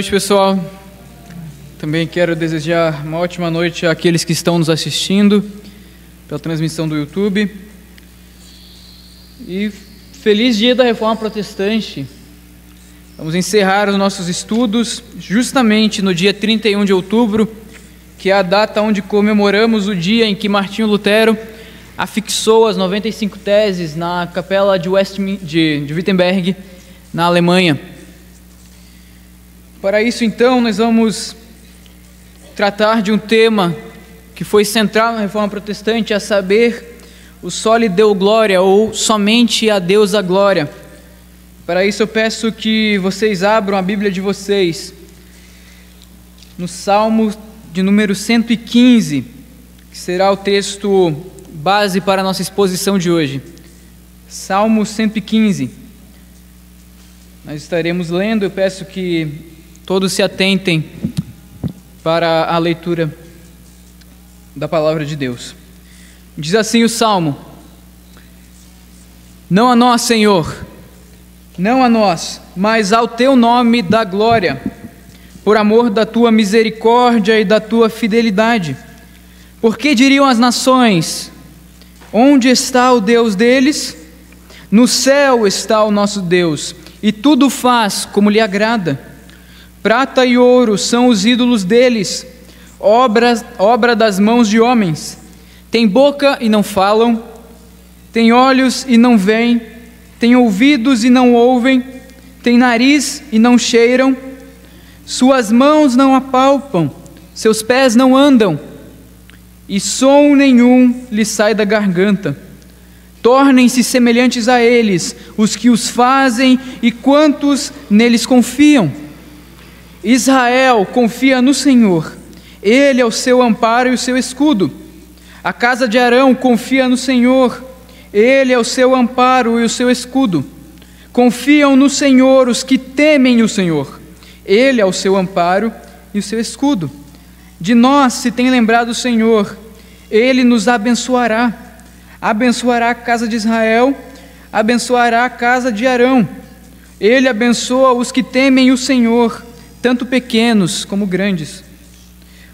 noite, pessoal. Também quero desejar uma ótima noite àqueles que estão nos assistindo pela transmissão do YouTube. E feliz dia da Reforma Protestante. Vamos encerrar os nossos estudos justamente no dia 31 de outubro, que é a data onde comemoramos o dia em que Martinho Lutero afixou as 95 teses na capela de Wittenberg, na Alemanha. Para isso, então, nós vamos tratar de um tema que foi central na Reforma Protestante, a saber, o soli Deo Gloria, ou somente a Deus a glória. Para isso eu peço que vocês abram a Bíblia de vocês no Salmo de número 115, que será o texto base para a nossa exposição de hoje. Salmo 115. Nós estaremos lendo, eu peço que todos se atentem para a leitura da palavra de Deus. Diz assim o Salmo: Não a nós, Senhor, não a nós, mas ao teu nome dá glória, por amor da tua misericórdia e da tua fidelidade. Porque diriam as nações: onde está o Deus deles? No céu está o nosso Deus, e tudo faz como lhe agrada. Prata e ouro são os ídolos deles, obra das mãos de homens. Tem boca e não falam, tem olhos e não veem, tem ouvidos e não ouvem, tem nariz e não cheiram, suas mãos não apalpam, seus pés não andam, e som nenhum lhes sai da garganta. Tornem-se semelhantes a eles os que os fazem e quantos neles confiam. Israel confia no Senhor, Ele é o seu amparo e o seu escudo. A casa de Arão confia no Senhor, Ele é o seu amparo e o seu escudo. Confiam no Senhor os que temem o Senhor, Ele é o seu amparo e o seu escudo. De nós se tem lembrado o Senhor, Ele nos abençoará. Abençoará a casa de Israel, abençoará a casa de Arão. Ele abençoa os que temem o Senhor, tanto pequenos como grandes.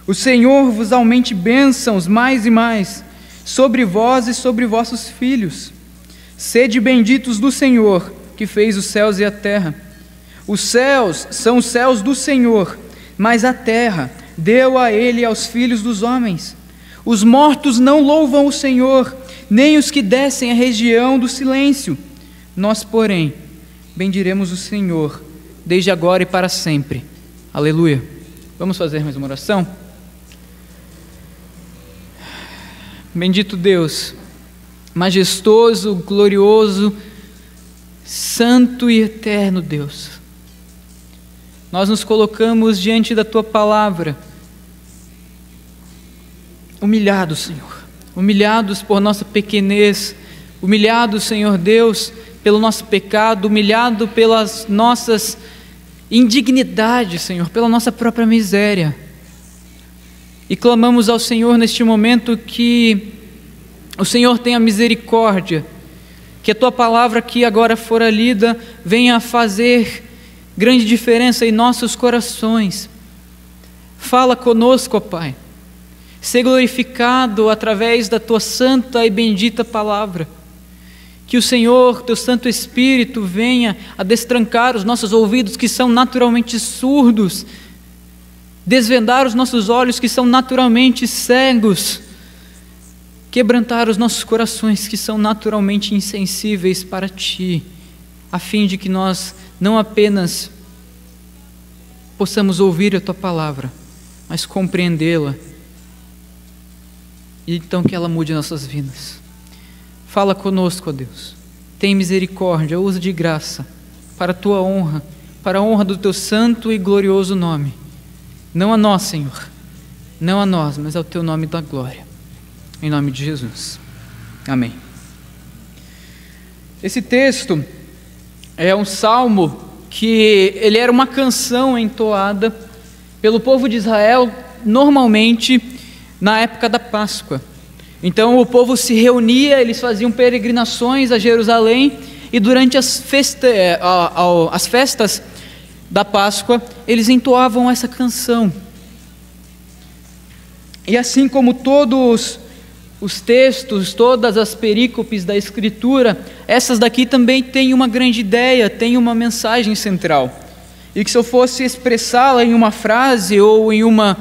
O Senhor vos aumente bênçãos mais e mais, sobre vós e sobre vossos filhos. Sede benditos do Senhor, que fez os céus e a terra. Os céus são os céus do Senhor, mas a terra deu a ele e aos filhos dos homens. Os mortos não louvam o Senhor, nem os que descem a região do silêncio. Nós, porém, bendiremos o Senhor, desde agora e para sempre. Aleluia. Vamos fazer mais uma oração? Bendito Deus, majestoso, glorioso, santo e eterno Deus, nós nos colocamos diante da Tua palavra, humilhados, Senhor, humilhados por nossa pequenez, humilhados, Senhor Deus, pelo nosso pecado, humilhado pelas nossas indignidades, Senhor, pela nossa própria miséria. E clamamos ao Senhor neste momento que o Senhor tenha misericórdia, que a Tua palavra que agora fora lida venha a fazer grande diferença em nossos corações. Fala conosco, ó Pai. Ser glorificado através da Tua santa e bendita palavra. Que o Senhor, Teu Santo Espírito, venha a destrancar os nossos ouvidos que são naturalmente surdos, desvendar os nossos olhos que são naturalmente cegos, quebrantar os nossos corações que são naturalmente insensíveis para Ti, a fim de que nós não apenas possamos ouvir a Tua palavra, mas compreendê-la, e então que ela mude nossas vidas. Fala conosco, ó Deus, tem misericórdia, usa de graça, para a Tua honra, para a honra do Teu santo e glorioso nome. Não a nós, Senhor, não a nós, mas ao Teu nome da glória, em nome de Jesus, amém. Esse texto é um salmo que ele era uma canção entoada pelo povo de Israel, normalmente na época da Páscoa. Então o povo se reunia, eles faziam peregrinações a Jerusalém, e durante as festas da Páscoa, eles entoavam essa canção. E assim como todos os textos, todas as perícopes da Escritura, essas daqui também têm uma grande ideia, têm uma mensagem central. E que se eu fosse expressá-la em uma frase ou em uma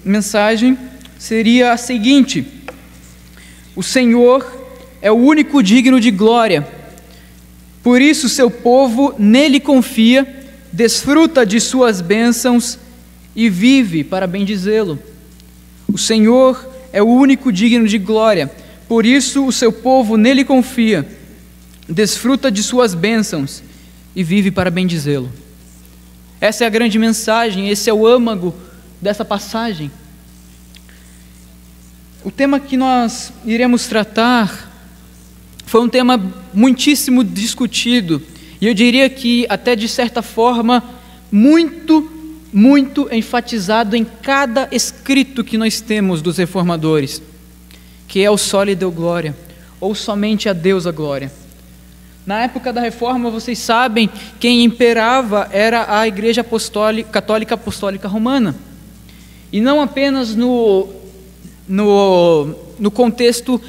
mensagem, seria a seguinte: o Senhor é o único digno de glória, por isso seu povo nele confia, desfruta de suas bênçãos e vive para bendizê-lo. O Senhor é o único digno de glória, por isso o seu povo nele confia, desfruta de suas bênçãos e vive para bendizê-lo. Essa é a grande mensagem, esse é o âmago dessa passagem. O tema que nós iremos tratar foi um tema muitíssimo discutido, e eu diria que até de certa forma muito enfatizado em cada escrito que nós temos dos reformadores, que é o soli Deo Gloria, ou somente a Deus a glória. Na época da Reforma, vocês sabem, quem imperava era a Igreja Católica Apostólica Romana, e não apenas no contexto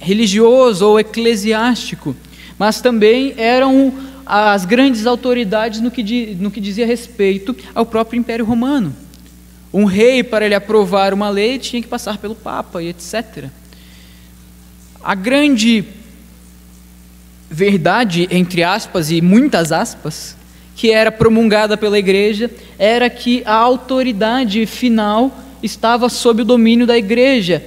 religioso ou eclesiástico, mas também eram as grandes autoridades no que dizia respeito ao próprio Império Romano. Um rei, para ele aprovar uma lei, tinha que passar pelo Papa e etc. A grande verdade, entre aspas e muitas aspas, que era promulgada pela Igreja, era que a autoridade final estava sob o domínio da Igreja.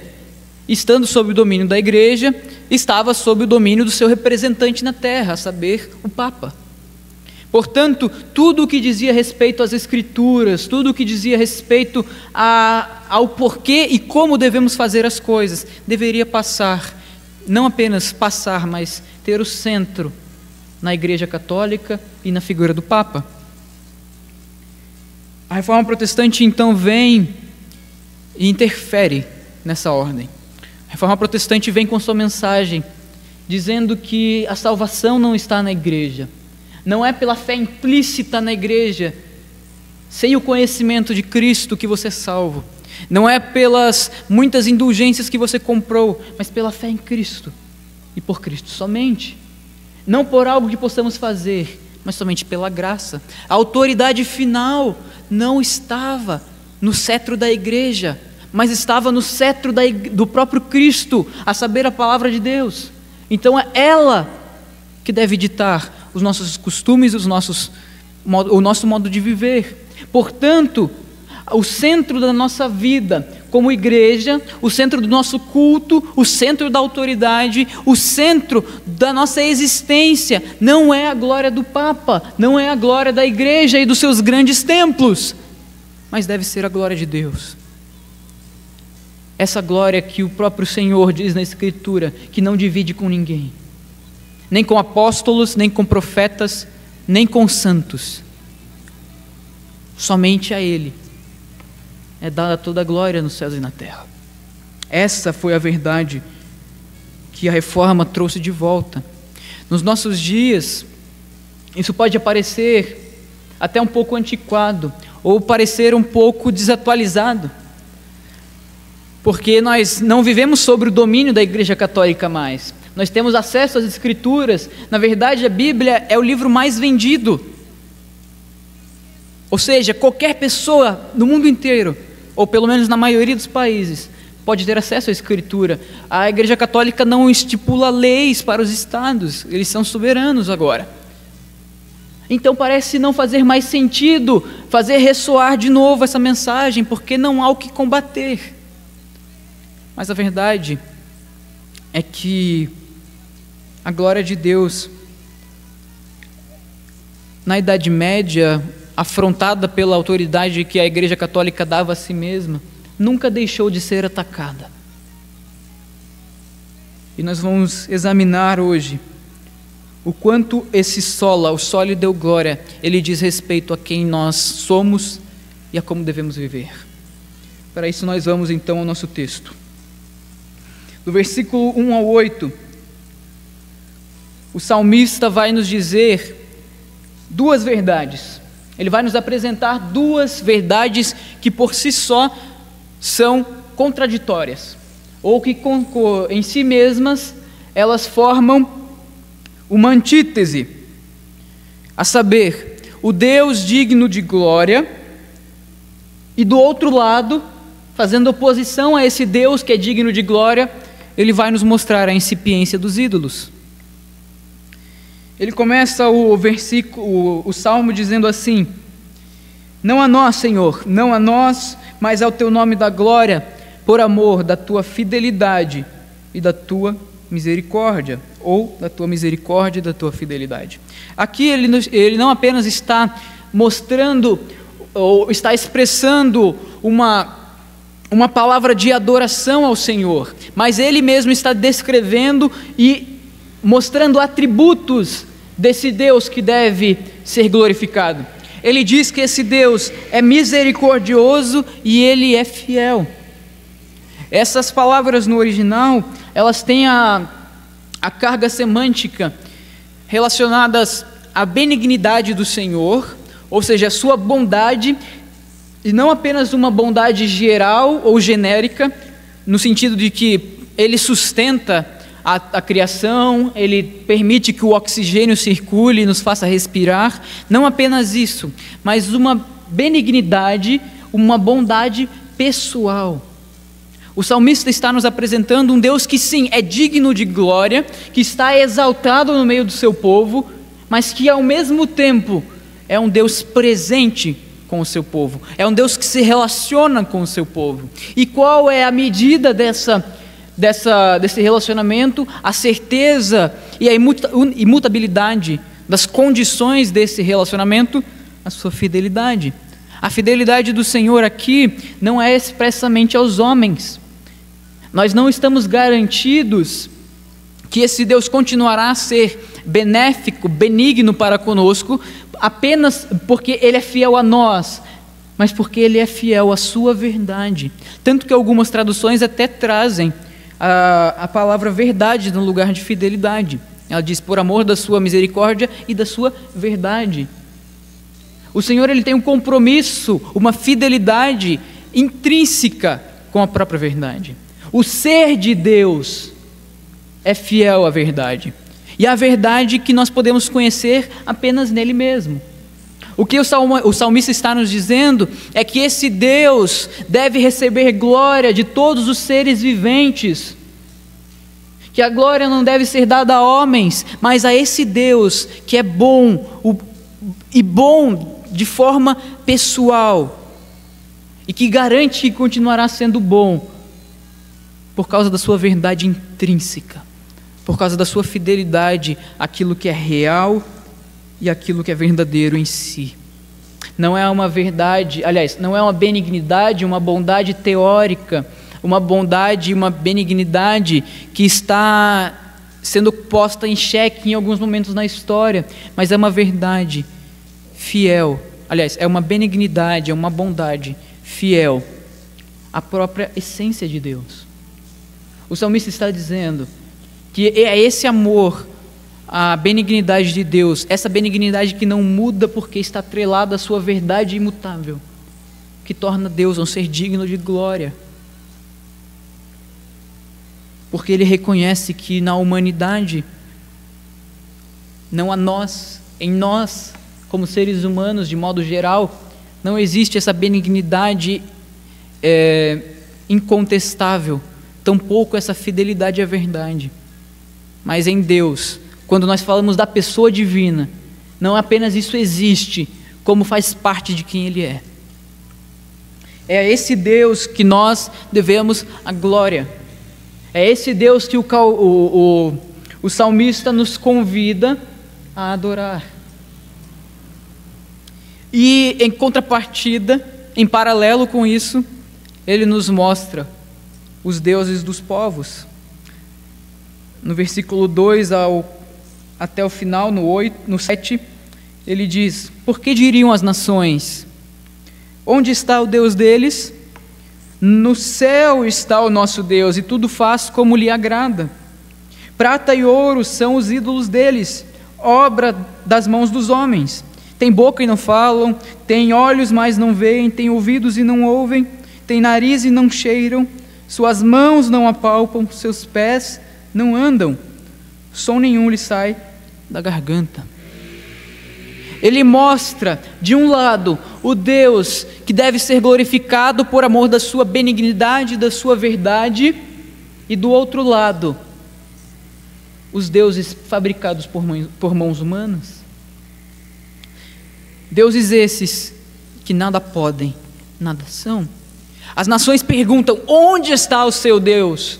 Estando sob o domínio da Igreja, estava sob o domínio do seu representante na terra, a saber, o Papa. Portanto, tudo o que dizia respeito às Escrituras, tudo o que dizia respeito ao porquê e como devemos fazer as coisas, deveria passar, não apenas passar, mas ter o centro na Igreja Católica e na figura do Papa. A Reforma Protestante, então, vem e interfere nessa ordem. A Reforma Protestante vem com sua mensagem, dizendo que a salvação não está na Igreja, não é pela fé implícita na Igreja, sem o conhecimento de Cristo que você é salvo, não é pelas muitas indulgências que você comprou, mas pela fé em Cristo, e por Cristo somente, não por algo que possamos fazer, mas somente pela graça. A autoridade final não estava no cetro da Igreja, mas estava no cetro do próprio Cristo, a saber, a palavra de Deus. Então é ela que deve ditar os nossos costumes, o nosso modo de viver. Portanto, o centro da nossa vida como igreja, o centro do nosso culto, o centro da autoridade, o centro da nossa existência, não é a glória do Papa, não é a glória da igreja e dos seus grandes templos, mas deve ser a glória de Deus. Essa glória que o próprio Senhor diz na Escritura, que não divide com ninguém, nem com apóstolos, nem com profetas, nem com santos. Somente a Ele é dada toda a glória nos céus e na terra. Essa foi a verdade que a Reforma trouxe de volta. Nos nossos dias, isso pode parecer até um pouco antiquado, ou parecer um pouco desatualizado, porque nós não vivemos sobre o domínio da Igreja Católica mais. Nós temos acesso às Escrituras. Na verdade, a Bíblia é o livro mais vendido. Ou seja, qualquer pessoa no mundo inteiro, ou pelo menos na maioria dos países, pode ter acesso à Escritura. A Igreja Católica não estipula leis para os estados, eles são soberanos agora. Então parece não fazer mais sentido fazer ressoar de novo essa mensagem, porque não há o que combater. Mas a verdade é que a glória de Deus, na Idade Média, afrontada pela autoridade que a Igreja Católica dava a si mesma, nunca deixou de ser atacada. E nós vamos examinar hoje o quanto esse sola, o soli Deo Gloria, ele diz respeito a quem nós somos e a como devemos viver. Para isso nós vamos então ao nosso texto. Do versículo 1 ao 8, o salmista vai nos dizer duas verdades. ele vai nos apresentar duas verdades que por si só são contraditórias, ou que em si mesmas elas formam uma antítese, a saber, o Deus digno de glória, e do outro lado, fazendo oposição a esse Deus que é digno de glória, ele vai nos mostrar a incipiência dos ídolos. Ele começa o salmo dizendo assim: não a nós, Senhor, não a nós, mas ao teu nome da glória, por amor da tua fidelidade e da tua misericórdia, ou da tua misericórdia e da tua fidelidade. Aqui ele não apenas está mostrando, ou está expressando uma palavra de adoração ao Senhor, mas ele mesmo está descrevendo e mostrando atributos desse Deus que deve ser glorificado. Ele diz que esse Deus é misericordioso e ele é fiel. Essas palavras no original, elas têm a carga semântica relacionadas à benignidade do Senhor, ou seja, a sua bondade, e não apenas uma bondade geral ou genérica, no sentido de que ele sustenta a criação, ele permite que o oxigênio circule e nos faça respirar, não apenas isso, mas uma benignidade, uma bondade pessoal. O salmista está nos apresentando um Deus que sim, é digno de glória, que está exaltado no meio do seu povo, mas que ao mesmo tempo é um Deus presente com o seu povo, é um Deus que se relaciona com o seu povo. E qual é a medida desse relacionamento? A certeza e a imutabilidade das condições desse relacionamento? A sua fidelidade. A fidelidade do Senhor aqui não é expressamente aos homens. Nós não estamos garantidos que esse Deus continuará a ser benéfico, benigno para conosco, apenas porque Ele é fiel a nós, mas porque Ele é fiel à sua verdade. Tanto que algumas traduções até trazem a palavra verdade no lugar de fidelidade. Ela diz, por amor da sua misericórdia e da sua verdade. O Senhor, Ele tem um compromisso, uma fidelidade intrínseca com a própria verdade. O ser de Deus é fiel à verdade. E a verdade que nós podemos conhecer apenas nele mesmo. O que o salmista está nos dizendo é que esse Deus deve receber glória de todos os seres viventes. Que a glória não deve ser dada a homens, mas a esse Deus que é bom, e bom de forma pessoal, e que garante que continuará sendo bom, por causa da sua verdade intrínseca, por causa da sua fidelidade àquilo que é real e aquilo que é verdadeiro em si. Não é uma verdade, aliás, não é uma benignidade, uma bondade teórica, uma bondade, uma benignidade que está sendo posta em xeque em alguns momentos na história, mas é uma verdade fiel, aliás, é uma benignidade, é uma bondade fiel à própria essência de Deus. O salmista está dizendo que é esse amor, a benignidade de Deus, essa benignidade que não muda porque está atrelada à sua verdade imutável, que torna Deus um ser digno de glória. Porque Ele reconhece que na humanidade, não a nós, em nós, como seres humanos de modo geral, não existe essa benignidade incontestável, tampouco essa fidelidade à verdade. Mas em Deus, quando nós falamos da pessoa divina, não apenas isso existe, como faz parte de quem Ele é. É a esse Deus que nós devemos a glória. É esse Deus que o salmista nos convida a adorar. E em contrapartida, em paralelo com isso, ele nos mostra os deuses dos povos. No versículo 2 até o final, no 7, ele diz: por que diriam as nações, onde está o Deus deles? No céu está o nosso Deus, e tudo faz como lhe agrada. Prata e ouro são os ídolos deles, obra das mãos dos homens. Têm boca e não falam, têm olhos, mas não veem, têm ouvidos e não ouvem, têm nariz e não cheiram, suas mãos não apalpam, seus pés não andam, som nenhum lhe sai da garganta. Ele mostra, de um lado, o Deus que deve ser glorificado por amor da sua benignidade, da sua verdade, e do outro lado, os deuses fabricados por mãos humanas. Deuses esses que nada podem, nada são. As nações perguntam: onde está o seu Deus?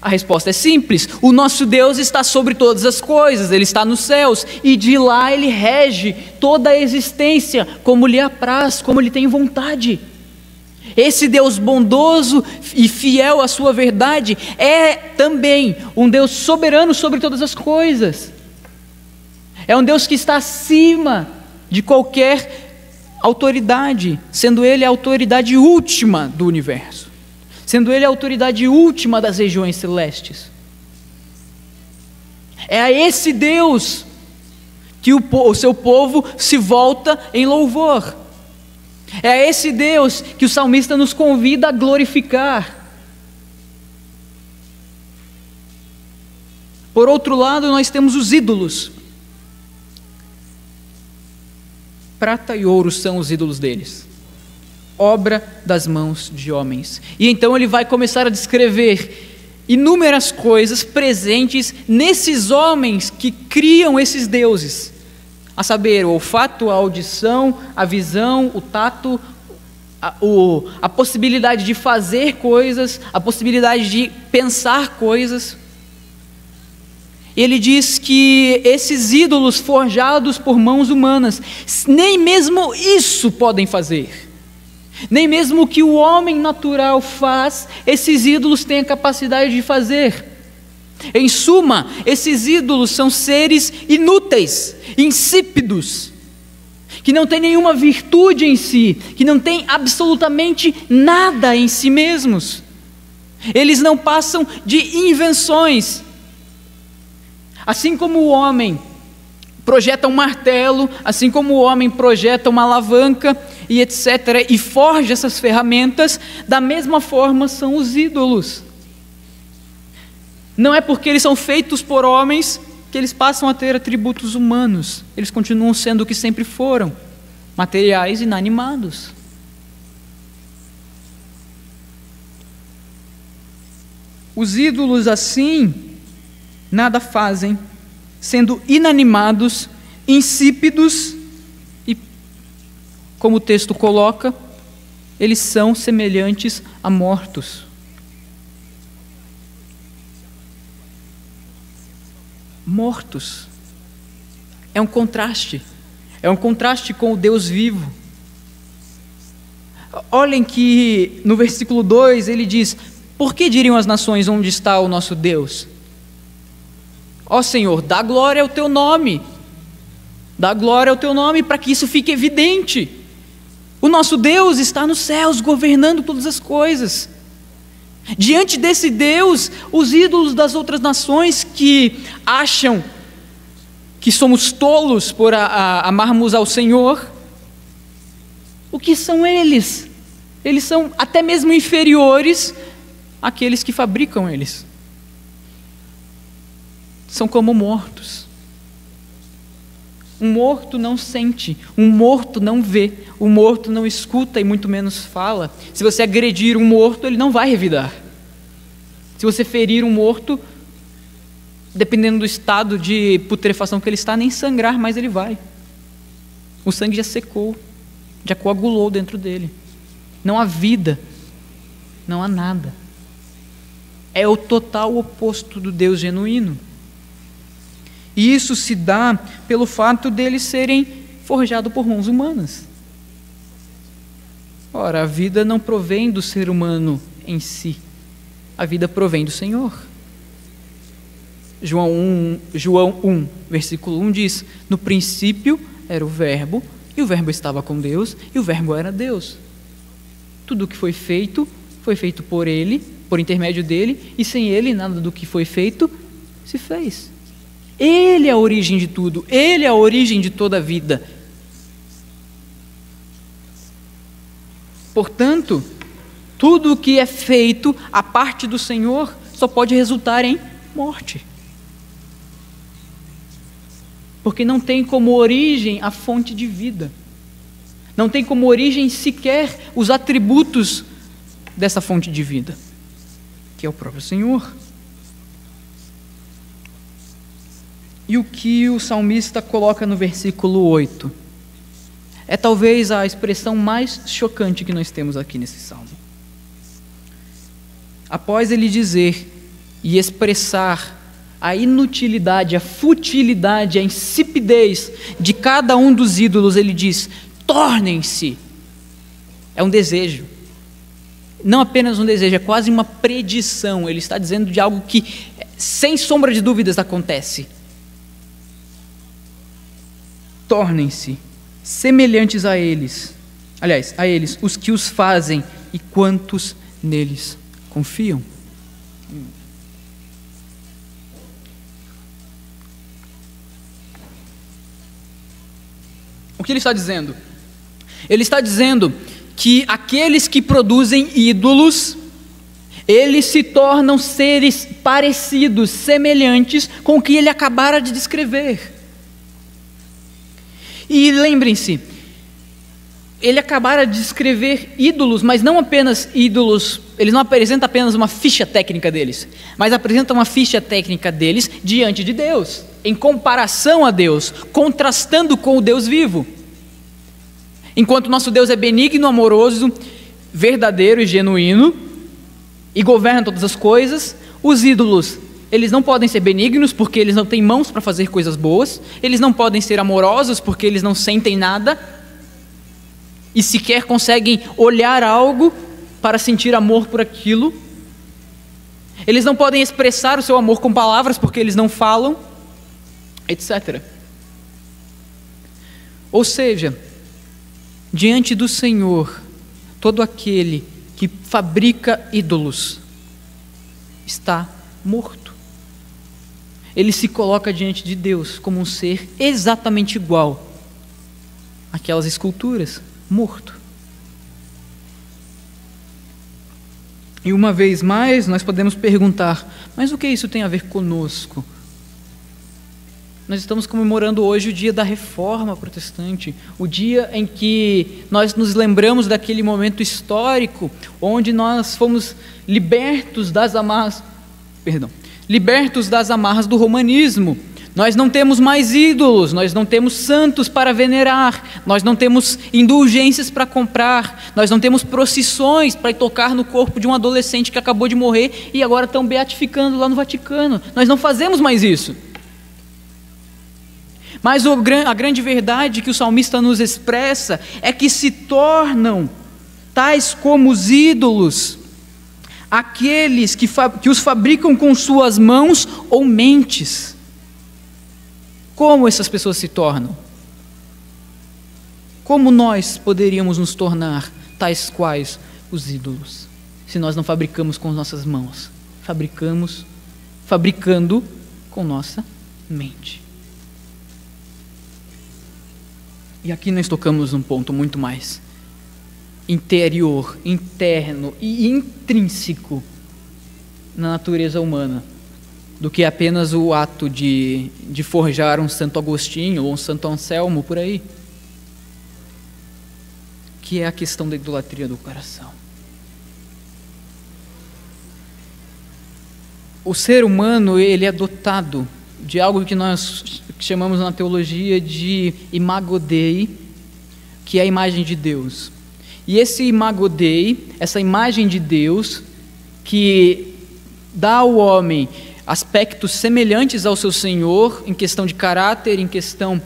A resposta é simples: o nosso Deus está sobre todas as coisas, Ele está nos céus, e de lá Ele rege toda a existência, como lhe apraz, como Ele tem vontade. Esse Deus bondoso e fiel à sua verdade é também um Deus soberano sobre todas as coisas. É um Deus que está acima de qualquer autoridade, sendo Ele a autoridade última do universo, sendo Ele a autoridade última das regiões celestes. É a esse Deus que o seu povo se volta em louvor. É a esse Deus que o salmista nos convida a glorificar. Por outro lado, nós temos os ídolos. Prata e ouro são os ídolos deles, obra das mãos de homens. E então ele vai começar a descrever inúmeras coisas presentes nesses homens que criam esses deuses, a saber, o olfato, a audição, a visão, o tato, a possibilidade de fazer coisas, a possibilidade de pensar coisas. Ele diz que esses ídolos forjados por mãos humanas, nem mesmo isso podem fazer. Nem mesmo o que o homem natural faz, esses ídolos têm a capacidade de fazer. Em suma, esses ídolos são seres inúteis, insípidos, que não têm nenhuma virtude em si, que não têm absolutamente nada em si mesmos. Eles não passam de invenções. Assim como o homem projeta um martelo, assim como o homem projeta uma alavanca e etc., e forja essas ferramentas, da mesma forma são os ídolos. Não é porque eles são feitos por homens que eles passam a ter atributos humanos. Eles continuam sendo o que sempre foram, materiais inanimados. Os ídolos assim nada fazem, sendo inanimados, insípidos e, como o texto coloca, eles são semelhantes a mortos. Mortos. É um contraste com o Deus vivo. Olhem que no versículo 2 ele diz: por que diriam as nações, onde está o nosso Deus? Ó Senhor, dá glória ao teu nome. Dá glória ao teu nome para que isso fique evidente. O nosso Deus está nos céus, governando todas as coisas. Diante desse Deus, os ídolos das outras nações que acham que somos tolos por amarmos ao Senhor, o que são eles? Eles são até mesmo inferiores àqueles que fabricam eles. São como mortos. Um morto não sente, um morto não vê, um morto não escuta e muito menos fala. Se você agredir um morto, ele não vai revidar. Se você ferir um morto, dependendo do estado de putrefação que ele está, nem sangrar mais ele vai. O sangue já secou, já coagulou dentro dele. Não há vida, não há nada. É o total oposto do Deus genuíno. E isso se dá pelo fato deles serem forjados por mãos humanas. Ora, a vida não provém do ser humano em si. A vida provém do Senhor. João 1, versículo 1 diz: no princípio era o Verbo, e o Verbo estava com Deus, e o Verbo era Deus. Tudo o que foi feito por Ele, por intermédio dEle, e sem Ele nada do que foi feito se fez. Ele é a origem de tudo, Ele é a origem de toda a vida, Portanto, tudo o que é feito à parte do Senhor só pode resultar em morte. Porque não tem como origem a fonte de vida. Não tem como origem sequer os atributos dessa fonte de vida, que é o próprio Senhor. E o que o salmista coloca no versículo 8 é talvez a expressão mais chocante que nós temos aqui nesse salmo. Após ele dizer e expressar a inutilidade, a futilidade, a insipidez de cada um dos ídolos, ele diz: tornem-se. É um desejo. Não apenas um desejo, é quase uma predição. Ele está dizendo de algo que, sem sombra de dúvidas, acontece. Tornem-se semelhantes a eles. Aliás, a eles, os que os fazem e quantos neles confiam. O que ele está dizendo? Ele está dizendo que aqueles que produzem ídolos, eles se tornam seres parecidos, semelhantes com o que ele acabara de descrever. E lembrem-se, ele acabara de descrever ídolos, mas não apenas ídolos. Ele não apresenta apenas uma ficha técnica deles, mas apresenta uma ficha técnica deles diante de Deus, em comparação a Deus, contrastando com o Deus vivo. Enquanto nosso Deus é benigno, amoroso, verdadeiro e genuíno, e governa todas as coisas, os ídolos, eles não podem ser benignos porque eles não têm mãos para fazer coisas boas, eles não podem ser amorosos porque eles não sentem nada, e sequer conseguem olhar algo para sentir amor por aquilo. Eles não podem expressar o seu amor com palavras porque eles não falam, etc. Ou seja, diante do Senhor, todo aquele que fabrica ídolos está morto. Ele se coloca diante de Deus como um ser exatamente igual àquelas esculturas, morto. E uma vez mais, nós podemos perguntar: mas o que isso tem a ver conosco? Nós estamos comemorando hoje o dia da Reforma Protestante, o dia em que nós nos lembramos daquele momento histórico onde nós fomos libertos das amarras do romanismo. Nós não temos mais ídolos, nós não temos santos para venerar, nós não temos indulgências para comprar, nós não temos procissões para tocar no corpo de um adolescente que acabou de morrer e agora estão beatificando lá no Vaticano. Nós não fazemos mais isso. Mas a grande verdade que o salmista nos expressa é que se tornam tais como os ídolos aqueles que os fabricam com suas mãos ou mentes. Como essas pessoas se tornam? Como nós poderíamos nos tornar tais quais os ídolos, se nós não fabricamos com nossas mãos, fabricando com nossa mente? E aqui nós tocamos num ponto muito mais interior, interno e intrínseco na natureza humana do que apenas o ato de forjar um Santo Agostinho ou um Santo Anselmo por aí, que é a questão da idolatria do coração. O ser humano, ele é dotado de algo que nós chamamos na teologia de imago Dei, que é a imagem de Deus. E esse imago Dei, essa imagem de Deus, que dá ao homem aspectos semelhantes ao seu Senhor, em questão de caráter, em questão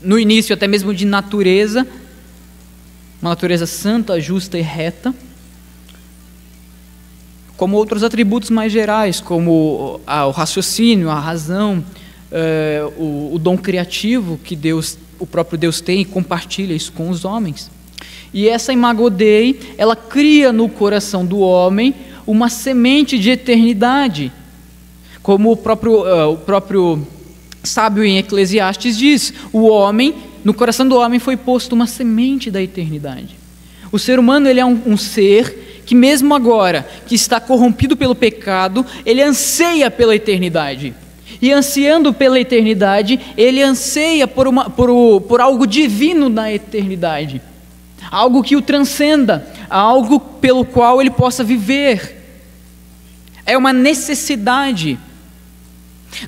no início até mesmo de natureza, uma natureza santa, justa e reta, como outros atributos mais gerais, como o raciocínio, a razão, o dom criativo que o próprio Deus tem e compartilha isso com os homens. E essa imago Dei, ela cria no coração do homem uma semente de eternidade, como o próprio sábio em Eclesiastes diz: o homem no coração do homem foi posto uma semente da eternidade. O ser humano, ele é um ser que mesmo agora, que está corrompido pelo pecado, ele anseia pela eternidade. E ansiando pela eternidade, ele anseia por algo divino na eternidade. Algo que o transcenda, algo pelo qual ele possa viver. É uma necessidade.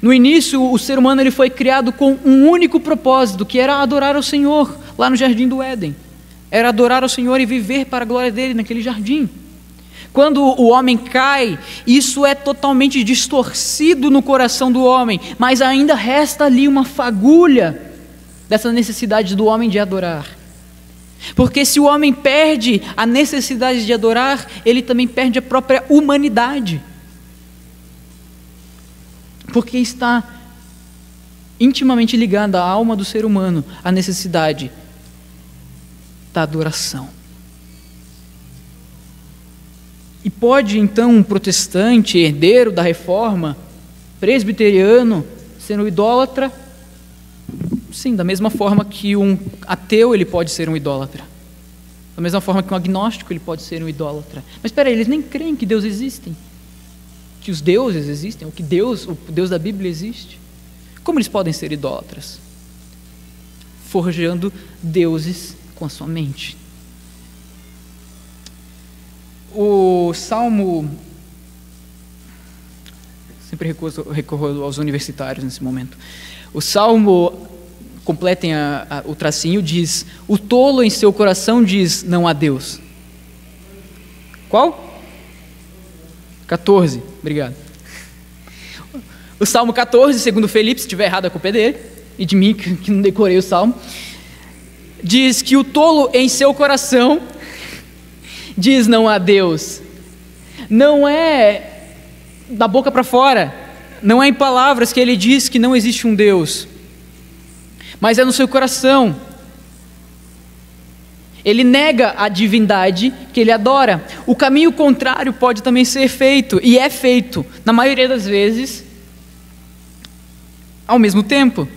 No início, o ser humano ele foi criado com um único propósito, que era adorar ao Senhor, lá no Jardim do Éden. Era adorar ao Senhor e viver para a glória dele naquele jardim. Quando o homem cai, isso é totalmente distorcido no coração do homem, mas ainda resta ali uma fagulha dessa necessidade do homem de adorar. Porque se o homem perde a necessidade de adorar, ele também perde a própria humanidade. Porque está intimamente ligada à alma do ser humano a necessidade da adoração. E pode então um protestante, herdeiro da reforma, presbiteriano, ser um idólatra? Sim, da mesma forma que um ateu ele pode ser um idólatra. Da mesma forma que um agnóstico ele pode ser um idólatra. Mas espera aí, eles nem creem que Deus existe, que os deuses existem, ou que o Deus da Bíblia existe. Como eles podem ser idólatras? Forjando deuses com a sua mente. O Salmo... Sempre recorro aos universitários nesse momento. O Salmo, completem o tracinho, diz: o tolo em seu coração diz, não há Deus. Qual? 14, obrigado. O Salmo 14, segundo Felipe, se estiver errado a culpa é dele, e de mim que não decorei o Salmo, diz que o tolo em seu coração diz não há Deus. Não é da boca para fora, não é em palavras que ele diz que não existe um Deus, mas é no seu coração. Ele nega a divindade que ele adora. O caminho contrário pode também ser feito, e é feito, na maioria das vezes, ao mesmo tempo.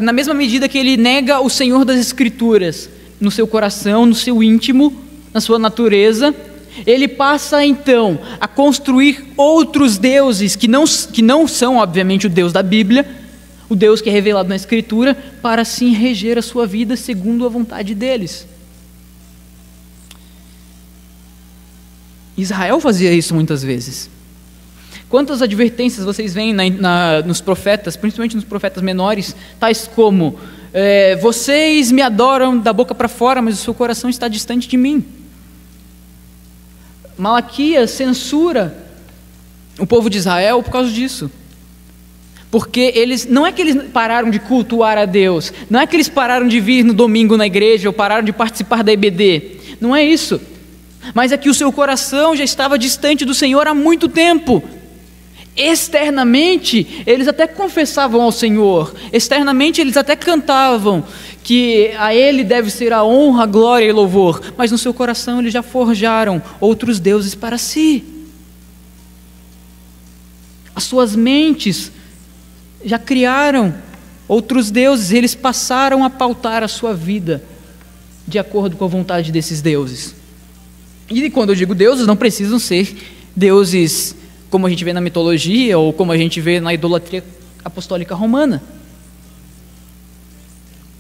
Na mesma medida que ele nega o Senhor das Escrituras, no seu coração, no seu íntimo, na sua natureza, ele passa então a construir outros deuses, que não são obviamente o Deus da Bíblia, o Deus que é revelado na Escritura, para assim reger a sua vida segundo a vontade deles. Israel fazia isso muitas vezes. Quantas advertências vocês veem nos profetas, principalmente nos profetas menores, tais como: vocês me adoram da boca para fora, mas o seu coração está distante de mim. Malaquias censura o povo de Israel por causa disso. Porque não é que eles pararam de cultuar a Deus, não é que eles pararam de vir no domingo na igreja, ou pararam de participar da EBD, não é isso. Mas é que o seu coração já estava distante do Senhor há muito tempo. Externamente, eles até confessavam ao Senhor, externamente eles até cantavam que a Ele deve ser a honra, a glória e louvor, mas no seu coração eles já forjaram outros deuses para si. As suas mentes já criaram outros deuses, e eles passaram a pautar a sua vida de acordo com a vontade desses deuses. E quando eu digo deuses, não precisam ser deuses como a gente vê na mitologia ou como a gente vê na idolatria apostólica romana.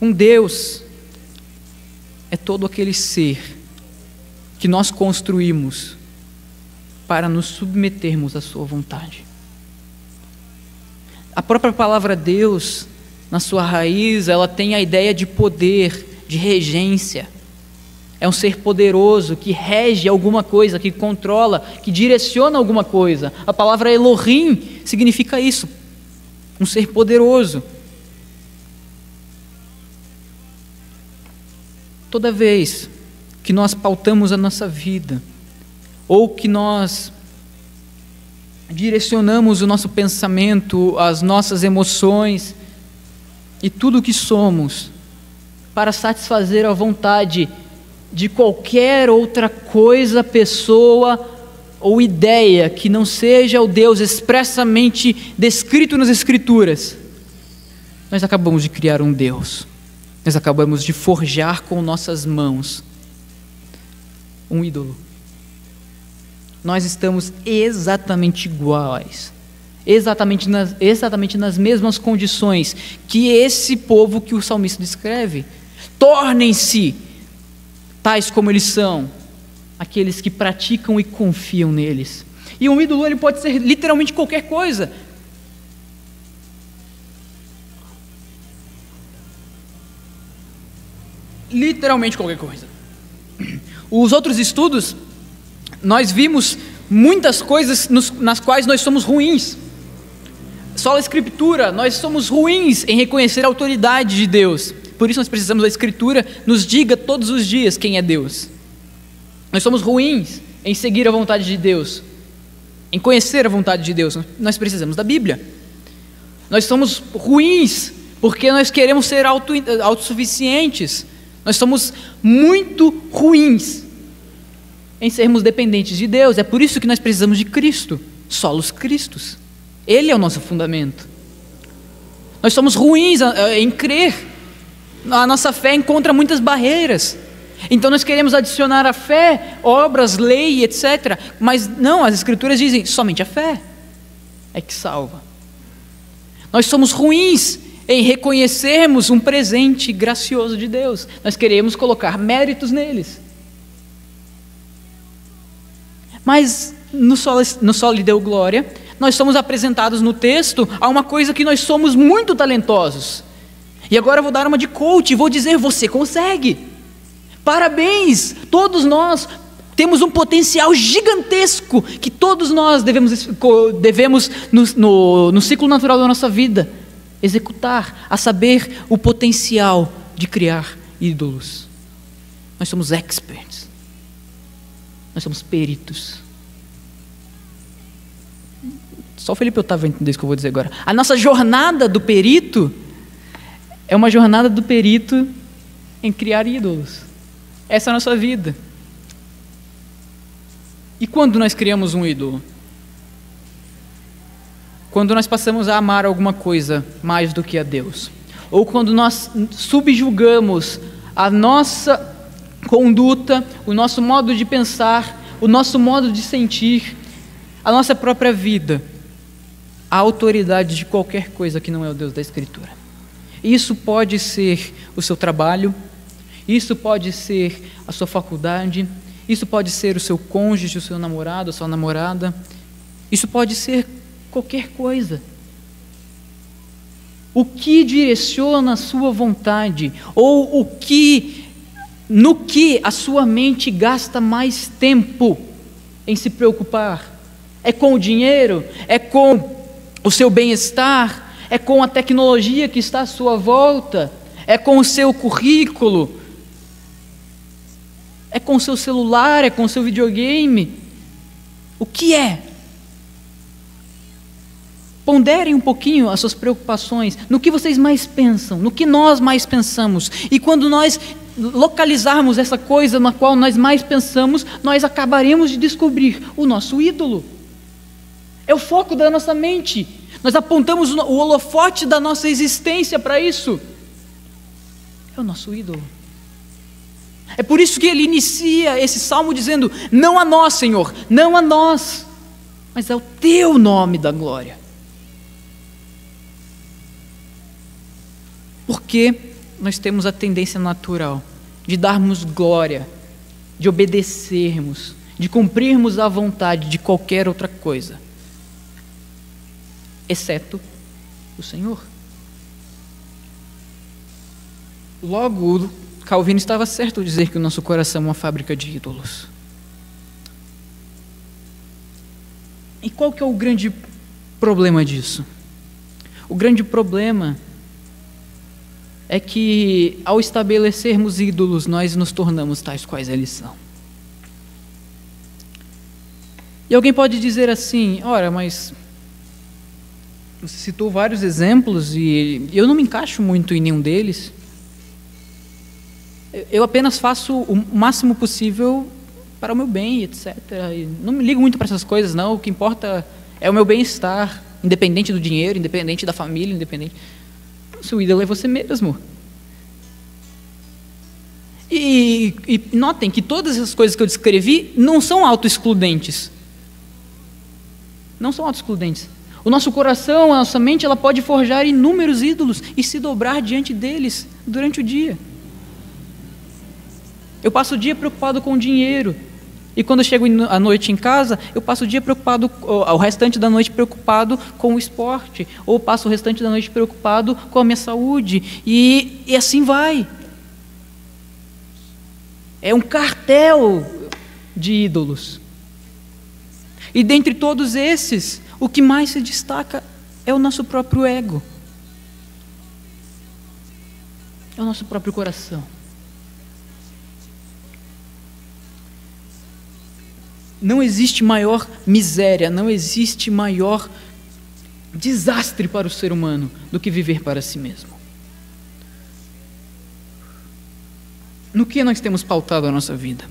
Um Deus é todo aquele ser que nós construímos para nos submetermos à sua vontade. A própria palavra Deus, na sua raiz, ela tem a ideia de poder, de regência. É um ser poderoso que rege alguma coisa, que controla, que direciona alguma coisa. A palavra Elohim significa isso, um ser poderoso. Toda vez que nós pautamos a nossa vida, ou que nós direcionamos o nosso pensamento, as nossas emoções e tudo o que somos para satisfazer a vontade de qualquer outra coisa, pessoa ou ideia que não seja o Deus expressamente descrito nas Escrituras, nós acabamos de criar um Deus. Nós acabamos de forjar com nossas mãos um ídolo. Nós estamos exatamente iguais, exatamente nas mesmas condições que esse povo que o salmista descreve. Tornem-se tais como eles são, aqueles que praticam e confiam neles. E um ídolo, ele pode ser literalmente qualquer coisa. Literalmente qualquer coisa. Os outros estudos, nós vimos muitas coisas nas quais nós somos ruins. Só a Escritura, nós somos ruins em reconhecer a autoridade de Deus. Por isso nós precisamos da Escritura nos diga todos os dias quem é Deus. Nós somos ruins em seguir a vontade de Deus, em conhecer a vontade de Deus. Nós precisamos da Bíblia. Nós somos ruins porque nós queremos ser autossuficientes. Nós somos muito ruins em sermos dependentes de Deus. É por isso que nós precisamos de Cristo, solos Cristos. Ele é o nosso fundamento. Nós somos ruins em crer. A nossa fé encontra muitas barreiras. Então nós queremos adicionar à fé obras, lei, etc. Mas não, as Escrituras dizem, somente a fé é que salva. Nós somos ruins em reconhecermos um presente gracioso de Deus. Nós queremos colocar méritos neles. Mas no Sol lhe deu glória, nós somos apresentados no texto a uma coisa que nós somos muito talentosos. E agora eu vou dar uma de coach e vou dizer, você consegue. Parabéns, todos nós temos um potencial gigantesco que todos nós devemos no ciclo natural da nossa vida, executar, a saber, o potencial de criar ídolos. Nós somos experts. Nós somos peritos. Só o Felipe Otávio vai entender isso que eu vou dizer agora. A nossa jornada do perito é uma jornada do perito em criar ídolos. Essa é a nossa vida. E quando nós criamos um ídolo? Quando nós passamos a amar alguma coisa mais do que a Deus. Ou quando nós subjugamos a nossa conduta, o nosso modo de pensar, o nosso modo de sentir, a nossa própria vida, à autoridade de qualquer coisa que não é o Deus da Escritura. Isso pode ser o seu trabalho, isso pode ser a sua faculdade, isso pode ser o seu cônjuge, o seu namorado, a sua namorada, isso pode ser qualquer coisa. O que direciona a sua vontade, ou no que a sua mente gasta mais tempo em se preocupar? É com o dinheiro? É com o seu bem-estar? É com a tecnologia que está à sua volta? É com o seu currículo? É com o seu celular? É com o seu videogame? O que é? Ponderem um pouquinho as suas preocupações, no que vocês mais pensam, no que nós mais pensamos. E quando nós localizarmos essa coisa na qual nós mais pensamos, nós acabaremos de descobrir o nosso ídolo. É o foco da nossa mente. Nós apontamos o holofote da nossa existência para isso. É o nosso ídolo. É por isso que ele inicia esse salmo dizendo, não a nós, Senhor, não a nós, mas ao teu nome da glória. Porque nós temos a tendência natural de darmos glória, de obedecermos, de cumprirmos a vontade de qualquer outra coisa, exceto o Senhor. Logo, Calvino estava certo ao dizer que o nosso coração é uma fábrica de ídolos. E qual que é o grande problema disso? O grande problema é que, ao estabelecermos ídolos, nós nos tornamos tais quais eles são. E alguém pode dizer assim, ora, mas você citou vários exemplos e eu não me encaixo muito em nenhum deles. Eu apenas faço o máximo possível para o meu bem, etc. E não me ligo muito para essas coisas, não. O que importa é o meu bem-estar, independente do dinheiro, independente da família, independente... Seu ídolo é você mesmo. E notem que todas as coisas que eu descrevi não são autoexcludentes. Não são autoexcludentes. O nosso coração, a nossa mente, ela pode forjar inúmeros ídolos e se dobrar diante deles durante o dia. Eu passo o dia preocupado com o dinheiro. E quando eu chego à noite em casa, eu passo o dia preocupado, o restante da noite preocupado com o esporte. Ou passo o restante da noite preocupado com a minha saúde. E assim vai. É um cartel de ídolos. E dentre todos esses, o que mais se destaca é o nosso próprio ego. É o nosso próprio coração. Não existe maior miséria, não existe maior desastre para o ser humano do que viver para si mesmo. No que nós temos pautado a nossa vida?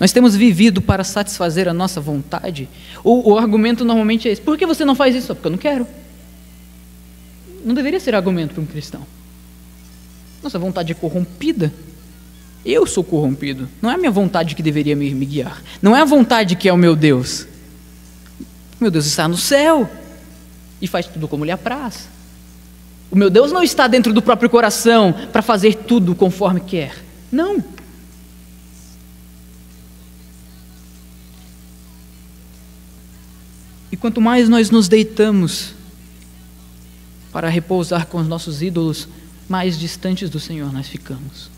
Nós temos vivido para satisfazer a nossa vontade? Ou o argumento normalmente é esse: por que você não faz isso? Porque eu não quero. Não deveria ser argumento para um cristão. Nossa vontade é corrompida. Eu sou corrompido. Não é a minha vontade que deveria me guiar. Não é a vontade que é o meu Deus. Meu Deus está no céu e faz tudo como lhe apraz. O meu Deus não está dentro do próprio coração para fazer tudo conforme quer. Não. E quanto mais nós nos deitamos para repousar com os nossos ídolos, mais distantes do Senhor nós ficamos.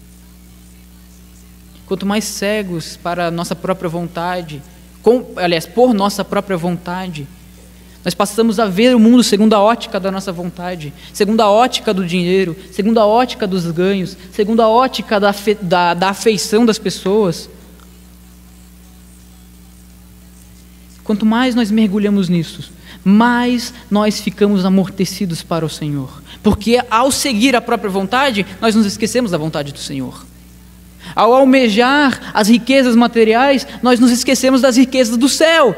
Quanto mais cegos para a nossa própria vontade, por nossa própria vontade, nós passamos a ver o mundo segundo a ótica da nossa vontade, segundo a ótica do dinheiro, segundo a ótica dos ganhos, segundo a ótica da afeição das pessoas. Quanto mais nós mergulhamos nisso, mais nós ficamos amortecidos para o Senhor. Porque ao seguir a própria vontade, nós nos esquecemos da vontade do Senhor. Ao almejar as riquezas materiais, nós nos esquecemos das riquezas do céu.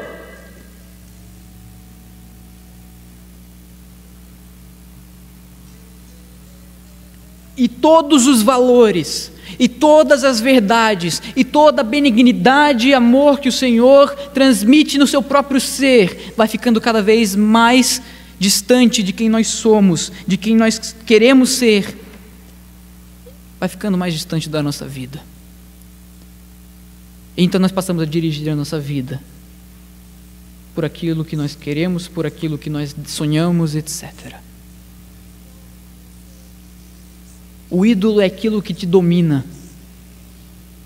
E todos os valores, e todas as verdades, e toda a benignidade e amor que o Senhor transmite no seu próprio ser, vai ficando cada vez mais distante de quem nós somos, de quem nós queremos ser, vai ficando mais distante da nossa vida. Então nós passamos a dirigir a nossa vida por aquilo que nós queremos, por aquilo que nós sonhamos, etc. O ídolo é aquilo que te domina.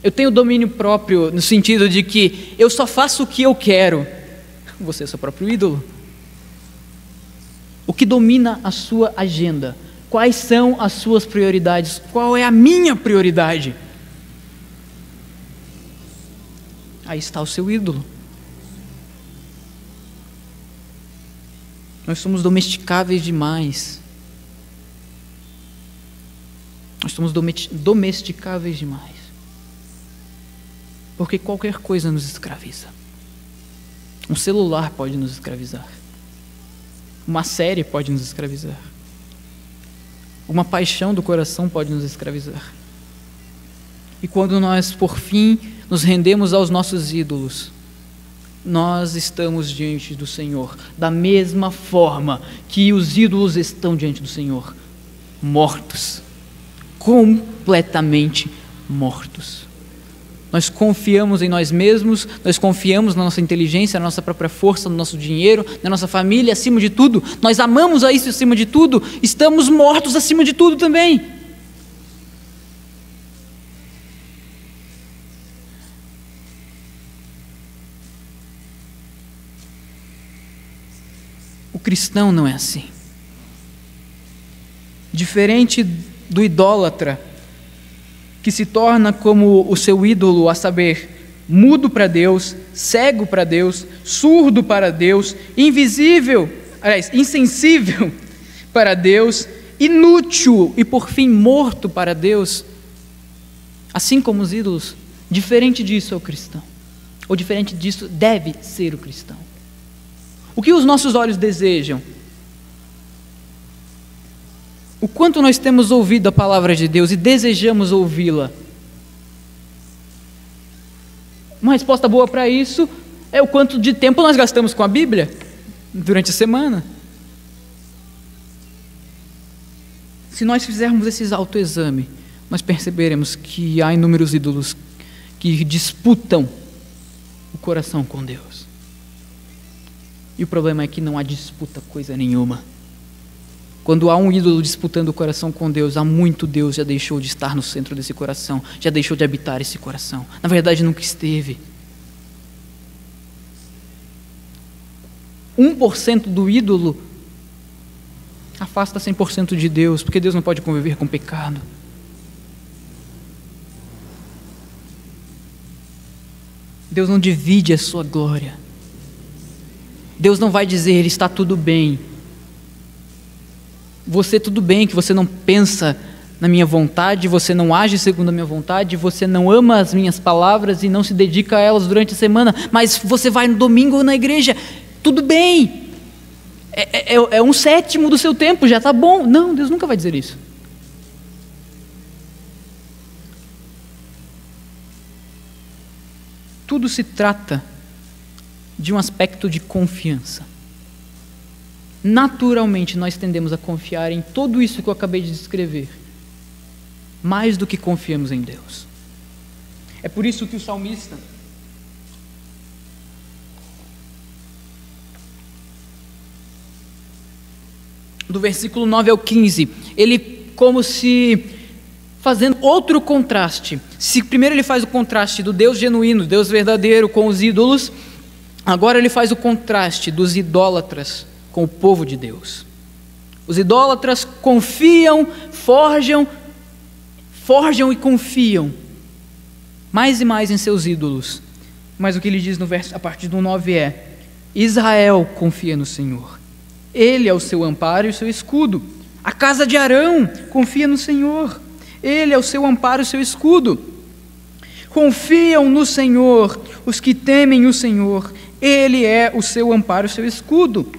Eu tenho domínio próprio no sentido de que eu só faço o que eu quero. Você é seu próprio ídolo. O que domina a sua agenda? Quais são as suas prioridades? Qual é a minha prioridade? Aí está o seu ídolo. Nós somos domesticáveis demais. Nós somos domesticáveis demais. Porque qualquer coisa nos escraviza. Um celular pode nos escravizar. Uma série pode nos escravizar. Uma paixão do coração pode nos escravizar. E quando nós, por fim, nos rendemos aos nossos ídolos, nós estamos diante do Senhor, da mesma forma que os ídolos estão diante do Senhor, mortos, completamente mortos. Nós confiamos em nós mesmos, nós confiamos na nossa inteligência, na nossa própria força, no nosso dinheiro, na nossa família, acima de tudo. Nós amamos a isso acima de tudo, estamos mortos acima de tudo também. O cristão não é assim. Diferente do idólatra, que se torna como o seu ídolo, a saber, mudo para Deus, cego para Deus, surdo para Deus, insensível para Deus, inútil e por fim morto para Deus, assim como os ídolos, diferente disso é o cristão, ou diferente disso deve ser o cristão. O que os nossos olhos desejam? O quanto nós temos ouvido a palavra de Deus e desejamos ouvi-la, Uma resposta boa para isso é o quanto de tempo nós gastamos com a Bíblia durante a semana. Se nós fizermos esse autoexame, nós perceberemos que há inúmeros ídolos que disputam o coração com Deus. E o problema é que não há disputa coisa nenhuma. Quando há um ídolo disputando o coração com Deus, há muito Deus já deixou de estar no centro desse coração, já deixou de habitar esse coração. Na verdade, nunca esteve. 1% do ídolo afasta 100% de Deus, porque Deus não pode conviver com pecado. Deus não divide a sua glória. Deus não vai dizer, está tudo bem. Você tudo bem, que você não pensa na minha vontade, você não age segundo a minha vontade, você não ama as minhas palavras e não se dedica a elas durante a semana, mas você vai no domingo na igreja, tudo bem. É 1/7 do seu tempo, já está bom. Não, Deus nunca vai dizer isso. Tudo se trata de um aspecto de confiança. Naturalmente, nós tendemos a confiar em tudo isso que eu acabei de descrever, mais do que confiamos em Deus. É por isso que o salmista, do versículo 9 ao 15, ele como se fazendo outro contraste. Se primeiro ele faz o contraste do Deus genuíno, Deus verdadeiro com os ídolos, agora ele faz o contraste dos idólatras com o povo de Deus. Os idólatras confiam, forjam e confiam mais e mais em seus ídolos. Mas o que ele diz no verso, a partir do 9 é: Israel confia no Senhor. Ele é o seu amparo e o seu escudo. A casa de Arão confia no Senhor. Ele é o seu amparo e o seu escudo. Confiam no Senhor os que temem o Senhor. Ele é o seu amparo e o seu escudo.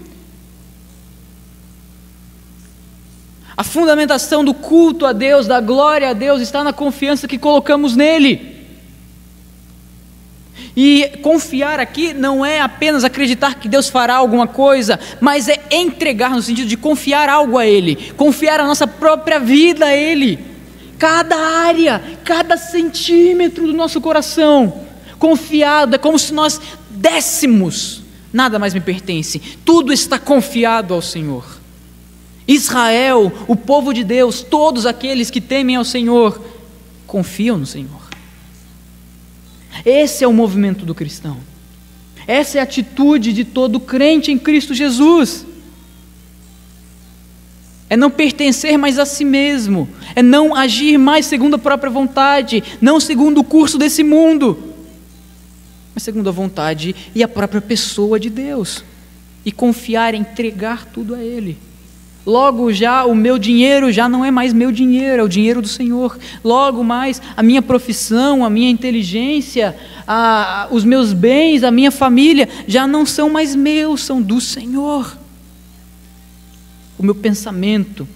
A fundamentação do culto a Deus, da glória a Deus, está na confiança que colocamos nele. E confiar aqui não é apenas acreditar que Deus fará alguma coisa, mas é entregar no sentido de confiar algo a Ele, confiar a nossa própria vida a Ele, cada área, cada centímetro do nosso coração, confiado, é como se nós dessemos, nada mais me pertence, tudo está confiado ao Senhor. Israel, o povo de Deus, todos aqueles que temem ao Senhor, confiam no Senhor. Esse é o movimento do cristão. Essa é a atitude de todo crente em Cristo Jesus. É não pertencer mais a si mesmo, é não agir mais segundo a própria vontade, não segundo o curso desse mundo, mas segundo a vontade e a própria pessoa de Deus, e confiar, entregar tudo a Ele. Logo já o meu dinheiro já não é mais meu dinheiro, é o dinheiro do Senhor. Logo mais a minha profissão, a minha inteligência, os meus bens, a minha família já não são mais meus, são do Senhor. O meu pensamento,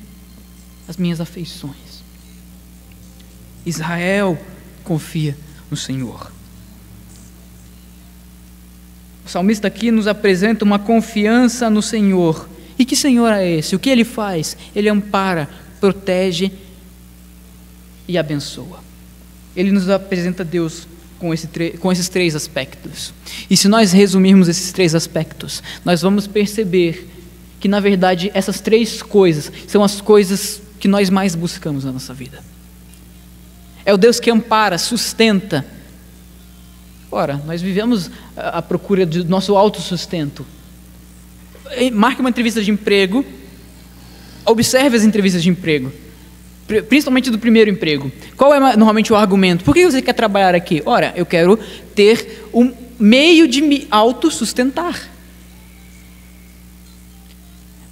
as minhas afeições. Israel confia no Senhor. O salmista aqui nos apresenta uma confiança no Senhor. E que Senhor é esse? O que Ele faz? Ele ampara, protege e abençoa. Ele nos apresenta Deus com esses 3 aspectos. E se nós resumirmos esses 3 aspectos, nós vamos perceber que, na verdade, essas 3 coisas são as coisas que nós mais buscamos na nossa vida. É o Deus que ampara, sustenta. Ora, nós vivemos à procura do nosso autossustento. Marque uma entrevista de emprego, observe as entrevistas de emprego, principalmente do primeiro emprego. Qual é normalmente o argumento? Por que você quer trabalhar aqui? Ora, eu quero ter um meio de me autossustentar.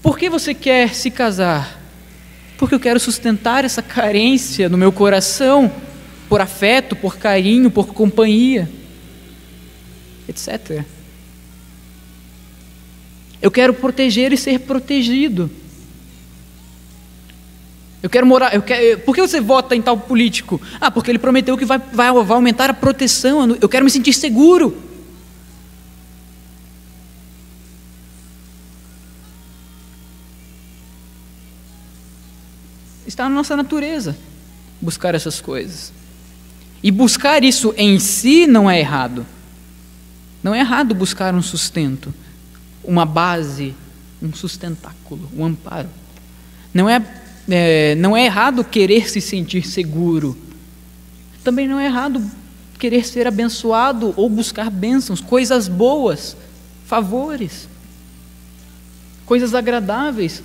Por que você quer se casar? Porque eu quero sustentar essa carência no meu coração, por afeto, por carinho, por companhia, etc. Eu quero proteger e ser protegido. Por que você vota em tal político? Ah, porque ele prometeu que vai aumentar a proteção. Eu quero me sentir seguro. Está na nossa natureza buscar essas coisas. E buscar isso em si não é errado. Não é errado buscar um sustento, uma base, um sustentáculo, um amparo. Não é errado querer se sentir seguro. Também não é errado querer ser abençoado ou buscar bênçãos, coisas boas, favores, coisas agradáveis.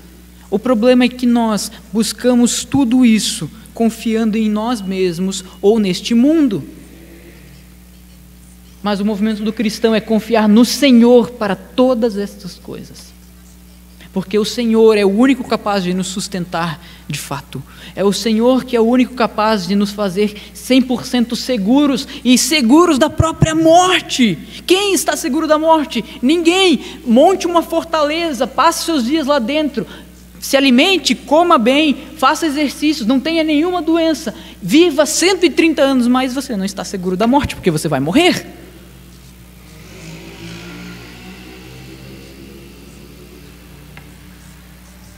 O problema é que nós buscamos tudo isso confiando em nós mesmos ou neste mundo. Mas o movimento do cristão é confiar no Senhor para todas estas coisas. Porque o Senhor é o único capaz de nos sustentar de fato. É o Senhor que é o único capaz de nos fazer 100% seguros e seguros da própria morte. Quem está seguro da morte? Ninguém. Monte uma fortaleza, passe seus dias lá dentro. Se alimente, coma bem, faça exercícios, não tenha nenhuma doença. Viva 130 anos, mas você não está seguro da morte, porque você vai morrer.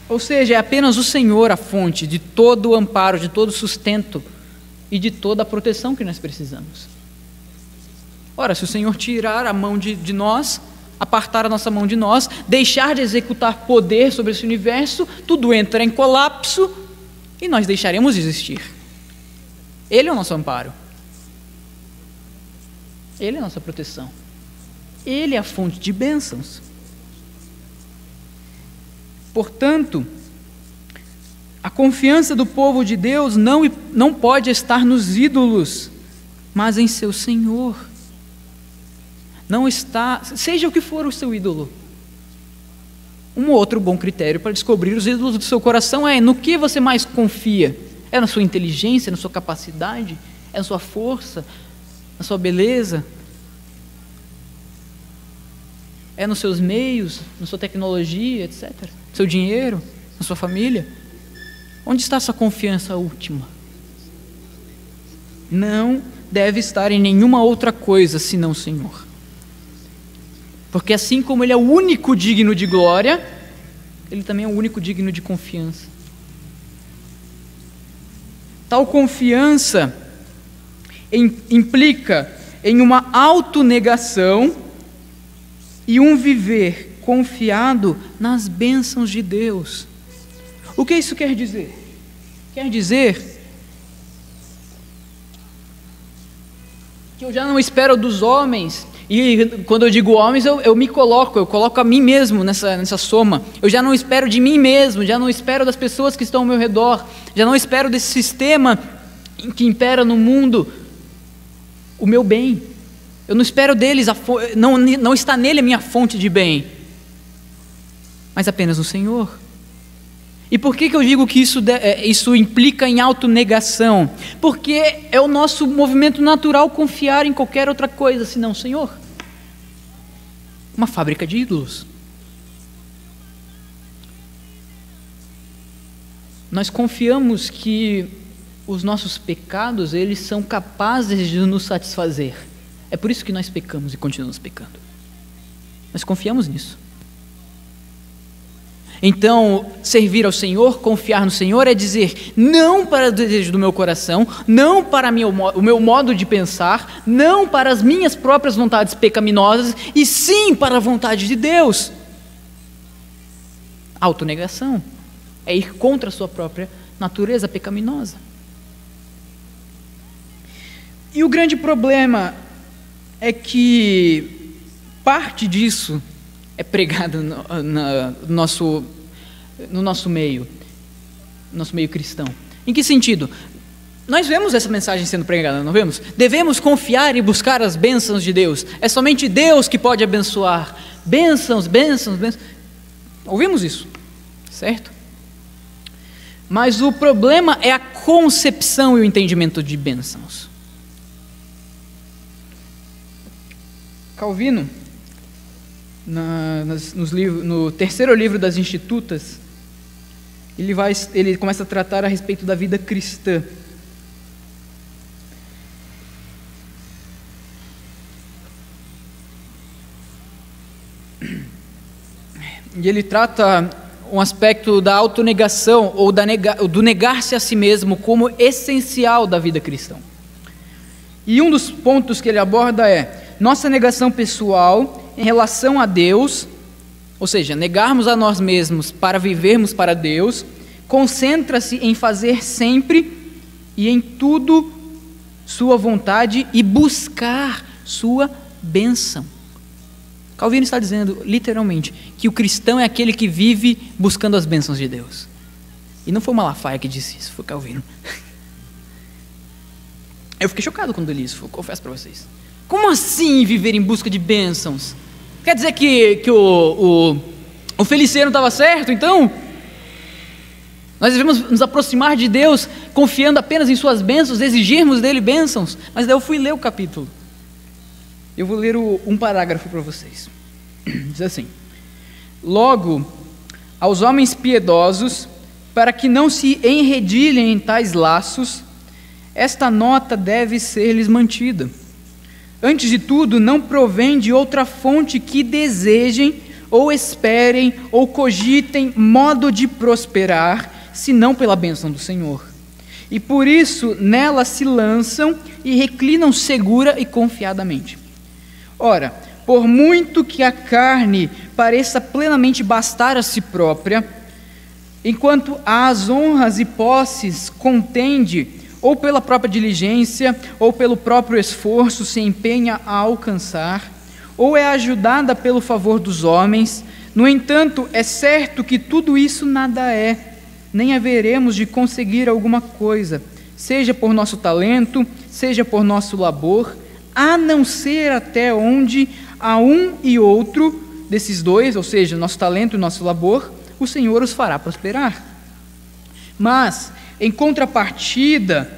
Ou seja, é apenas o Senhor a fonte de todo o amparo, de todo o sustento e de toda a proteção que nós precisamos. Ora, se o Senhor tirar a mão de nós, apartar a nossa mão de nós, deixar de executar poder sobre esse universo, tudo entra em colapso e nós deixaremos de existir. Ele é o nosso amparo. Ele é a nossa proteção. Ele é a fonte de bênçãos. Portanto, a confiança do povo de Deus não pode estar nos ídolos, mas em seu Senhor. Não está, seja o que for o seu ídolo. Um outro bom critério para descobrir os ídolos do seu coração é no que você mais confia. É na sua inteligência, na sua capacidade, é na sua força, na sua beleza, é nos seus meios, na sua tecnologia, etc. Seu dinheiro, na sua família. Onde está essa confiança última? Não deve estar em nenhuma outra coisa senão o Senhor. Porque assim como Ele é o único digno de glória, Ele também é o único digno de confiança. Tal confiança implica em uma autonegação e um viver confiado nas bênçãos de Deus. O que isso quer dizer? Quer dizer que eu já não espero dos homens, e quando eu digo homens, eu me coloco, eu coloco a mim mesmo nessa soma. Eu já não espero de mim mesmo, já não espero das pessoas que estão ao meu redor, já não espero desse sistema que impera no mundo o meu bem. Eu não espero deles, não está nele a minha fonte de bem, mas apenas no Senhor. E por que eu digo que isso implica em autonegação? Porque é o nosso movimento natural confiar em qualquer outra coisa senão o Senhor. Uma fábrica de ídolos. Nós confiamos que os nossos pecados, eles são capazes de nos satisfazer. É por isso que nós pecamos e continuamos pecando. Nós confiamos nisso. Então, servir ao Senhor, confiar no Senhor, é dizer não para o desejo do meu coração, não para o meu modo de pensar, não para as minhas próprias vontades pecaminosas, e sim para a vontade de Deus. Autonegação é ir contra a sua própria natureza pecaminosa. E o grande problema é que parte disso é pregado no nosso meio cristão. Em que sentido? Nós vemos essa mensagem sendo pregada, não vemos? Devemos confiar e buscar as bênçãos de Deus. É somente Deus que pode abençoar. Bênçãos, bênçãos, bênçãos. Ouvimos isso, certo? Mas o problema é a concepção e o entendimento de bênçãos. Calvino, no terceiro livro das Institutas, ele começa a tratar a respeito da vida cristã. E ele trata um aspecto da autonegação ou do negar-se a si mesmo como essencial da vida cristã. E um dos pontos que ele aborda é nossa negação pessoal em relação a Deus, ou seja, negarmos a nós mesmos para vivermos para Deus, concentra-se em fazer sempre e em tudo sua vontade e buscar sua bênção. Calvino está dizendo, literalmente, que o cristão é aquele que vive buscando as bênçãos de Deus. E não foi Malafaia que disse isso, foi Calvino. Eu fiquei chocado quando li isso, confesso para vocês. Como assim viver em busca de bênçãos? Quer dizer que o Feliciano estava certo, então? Nós devemos nos aproximar de Deus confiando apenas em suas bênçãos, exigirmos dele bênçãos. Mas daí eu fui ler o capítulo. Eu vou ler um parágrafo para vocês. Diz assim: logo, aos homens piedosos, para que não se enredilhem em tais laços, esta nota deve ser-lhes mantida. Antes de tudo, não provém de outra fonte que desejem, ou esperem, ou cogitem modo de prosperar, senão pela bênção do Senhor. E por isso nela se lançam e reclinam segura e confiadamente. Ora, por muito que a carne pareça plenamente bastar a si própria, enquanto às honras e posses contende, ou pela própria diligência, ou pelo próprio esforço se empenha a alcançar, ou é ajudada pelo favor dos homens, no entanto, é certo que tudo isso nada é, nem haveremos de conseguir alguma coisa, seja por nosso talento, seja por nosso labor, a não ser até onde a um e outro desses dois, ou seja, nosso talento e nosso labor, o Senhor os fará prosperar. Mas, em contrapartida,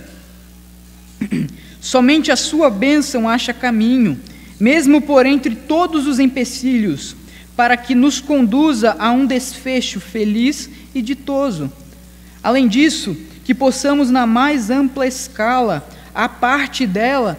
somente a sua bênção acha caminho, mesmo por entre todos os empecilhos, para que nos conduza a um desfecho feliz e ditoso. Além disso, que possamos na mais ampla escala, a parte dela,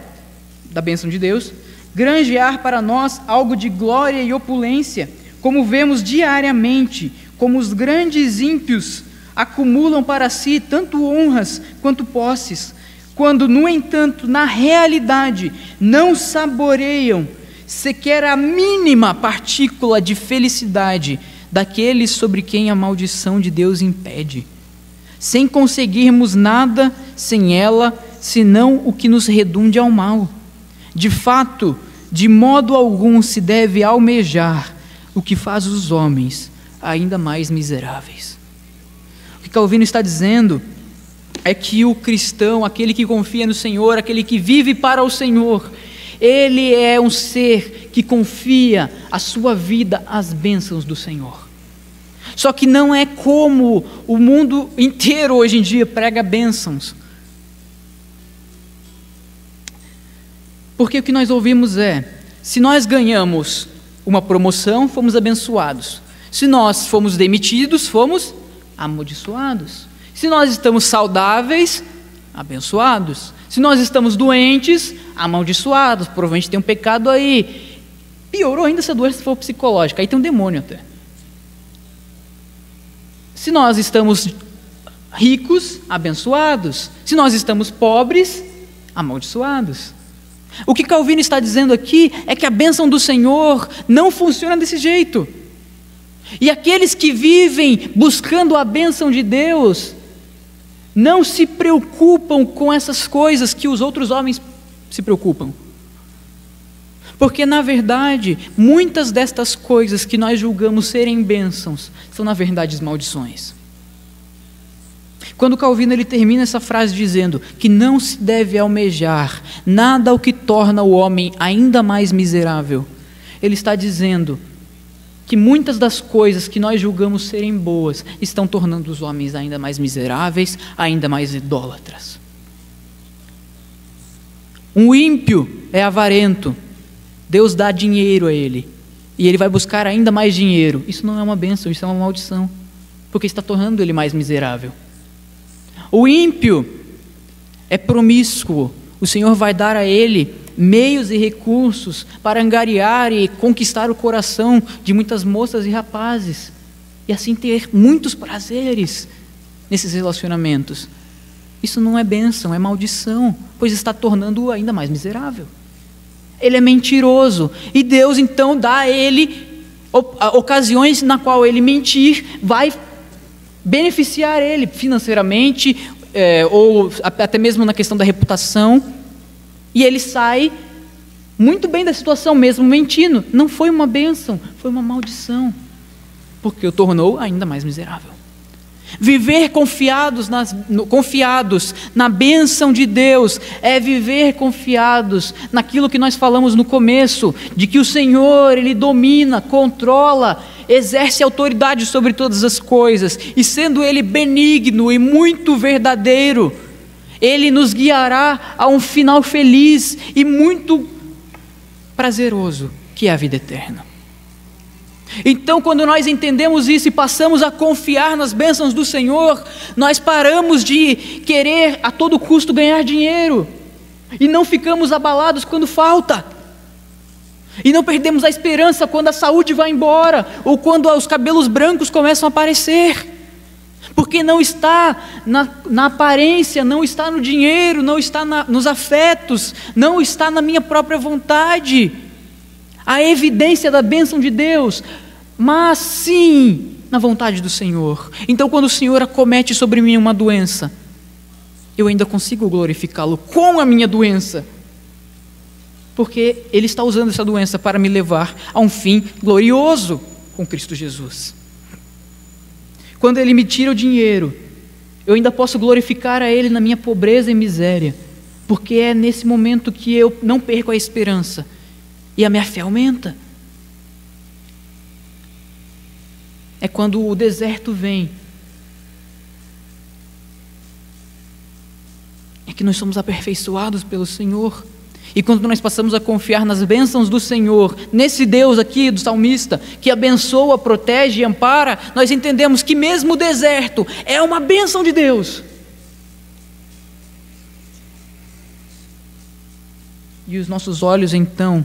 da bênção de Deus, granjear para nós algo de glória e opulência, como vemos diariamente, como os grandes ímpios acumulam para si tanto honras quanto posses, quando, no entanto, na realidade, não saboreiam sequer a mínima partícula de felicidade daqueles sobre quem a maldição de Deus impede, sem conseguirmos nada sem ela, senão o que nos redunde ao mal. De fato, de modo algum se deve almejar o que faz os homens ainda mais miseráveis. O que Calvino está dizendo é que o cristão, aquele que confia no Senhor, aquele que vive para o Senhor, ele é um ser que confia a sua vida às bênçãos do Senhor. Só que não é como o mundo inteiro hoje em dia prega bênçãos. Porque o que nós ouvimos é, se nós ganhamos uma promoção, fomos abençoados. Se nós fomos demitidos, fomos amaldiçoados. Se nós estamos saudáveis, abençoados. Se nós estamos doentes, amaldiçoados. Provavelmente tem um pecado aí. Piorou ainda se a doença for psicológica, aí tem um demônio até. Se nós estamos ricos, abençoados. Se nós estamos pobres, amaldiçoados. O que Calvino está dizendo aqui é que a bênção do Senhor não funciona desse jeito. E aqueles que vivem buscando a bênção de Deus não se preocupam com essas coisas que os outros homens se preocupam. Porque, na verdade, muitas destas coisas que nós julgamos serem bênçãos são, na verdade, maldições. Quando Calvino ele termina essa frase dizendo que não se deve almejar nada o que torna o homem ainda mais miserável, ele está dizendo que muitas das coisas que nós julgamos serem boas estão tornando os homens ainda mais miseráveis, ainda mais idólatras. Um ímpio é avarento, Deus dá dinheiro a ele, e ele vai buscar ainda mais dinheiro. Isso não é uma bênção, isso é uma maldição. porque está tornando ele mais miserável. O ímpio é promíscuo. O Senhor vai dar a ele meios e recursos para angariar e conquistar o coração de muitas moças e rapazes, e assim ter muitos prazeres nesses relacionamentos. Isso não é bênção, é maldição, pois está tornando-o ainda mais miserável. Ele é mentiroso, e Deus então dá a ele ocasiões na qual ele mentir vai beneficiar ele financeiramente, ou até mesmo na questão da reputação, e ele sai muito bem da situação mesmo mentindo. Não foi uma bênção, foi uma maldição, porque o tornou ainda mais miserável. Viver confiados na bênção de Deus é viver confiados naquilo que nós falamos no começo, de que o Senhor, Ele domina, controla, exerce autoridade sobre todas as coisas, e sendo Ele benigno e muito verdadeiro, Ele nos guiará a um final feliz e muito prazeroso, que é a vida eterna. Então, quando nós entendemos isso e passamos a confiar nas bênçãos do Senhor, nós paramos de querer a todo custo ganhar dinheiro, e não ficamos abalados quando falta, e não perdemos a esperança quando a saúde vai embora, ou quando os cabelos brancos começam a aparecer, porque não está na aparência, não está no dinheiro, não está nos afetos, não está na minha própria vontade, a evidência da bênção de Deus, mas sim na vontade do Senhor. Então, quando o Senhor acomete sobre mim uma doença, eu ainda consigo glorificá-lo com a minha doença, porque Ele está usando essa doença para me levar a um fim glorioso com Cristo Jesus. Quando Ele me tira o dinheiro, eu ainda posso glorificar a Ele na minha pobreza e miséria, porque é nesse momento que eu não perco a esperança, e a minha fé aumenta. É quando o deserto vem, é que nós somos aperfeiçoados pelo Senhor. E quando nós passamos a confiar nas bênçãos do Senhor, nesse Deus aqui do salmista, que abençoa, protege e ampara, nós entendemos que mesmo o deserto é uma bênção de Deus. E os nossos olhos então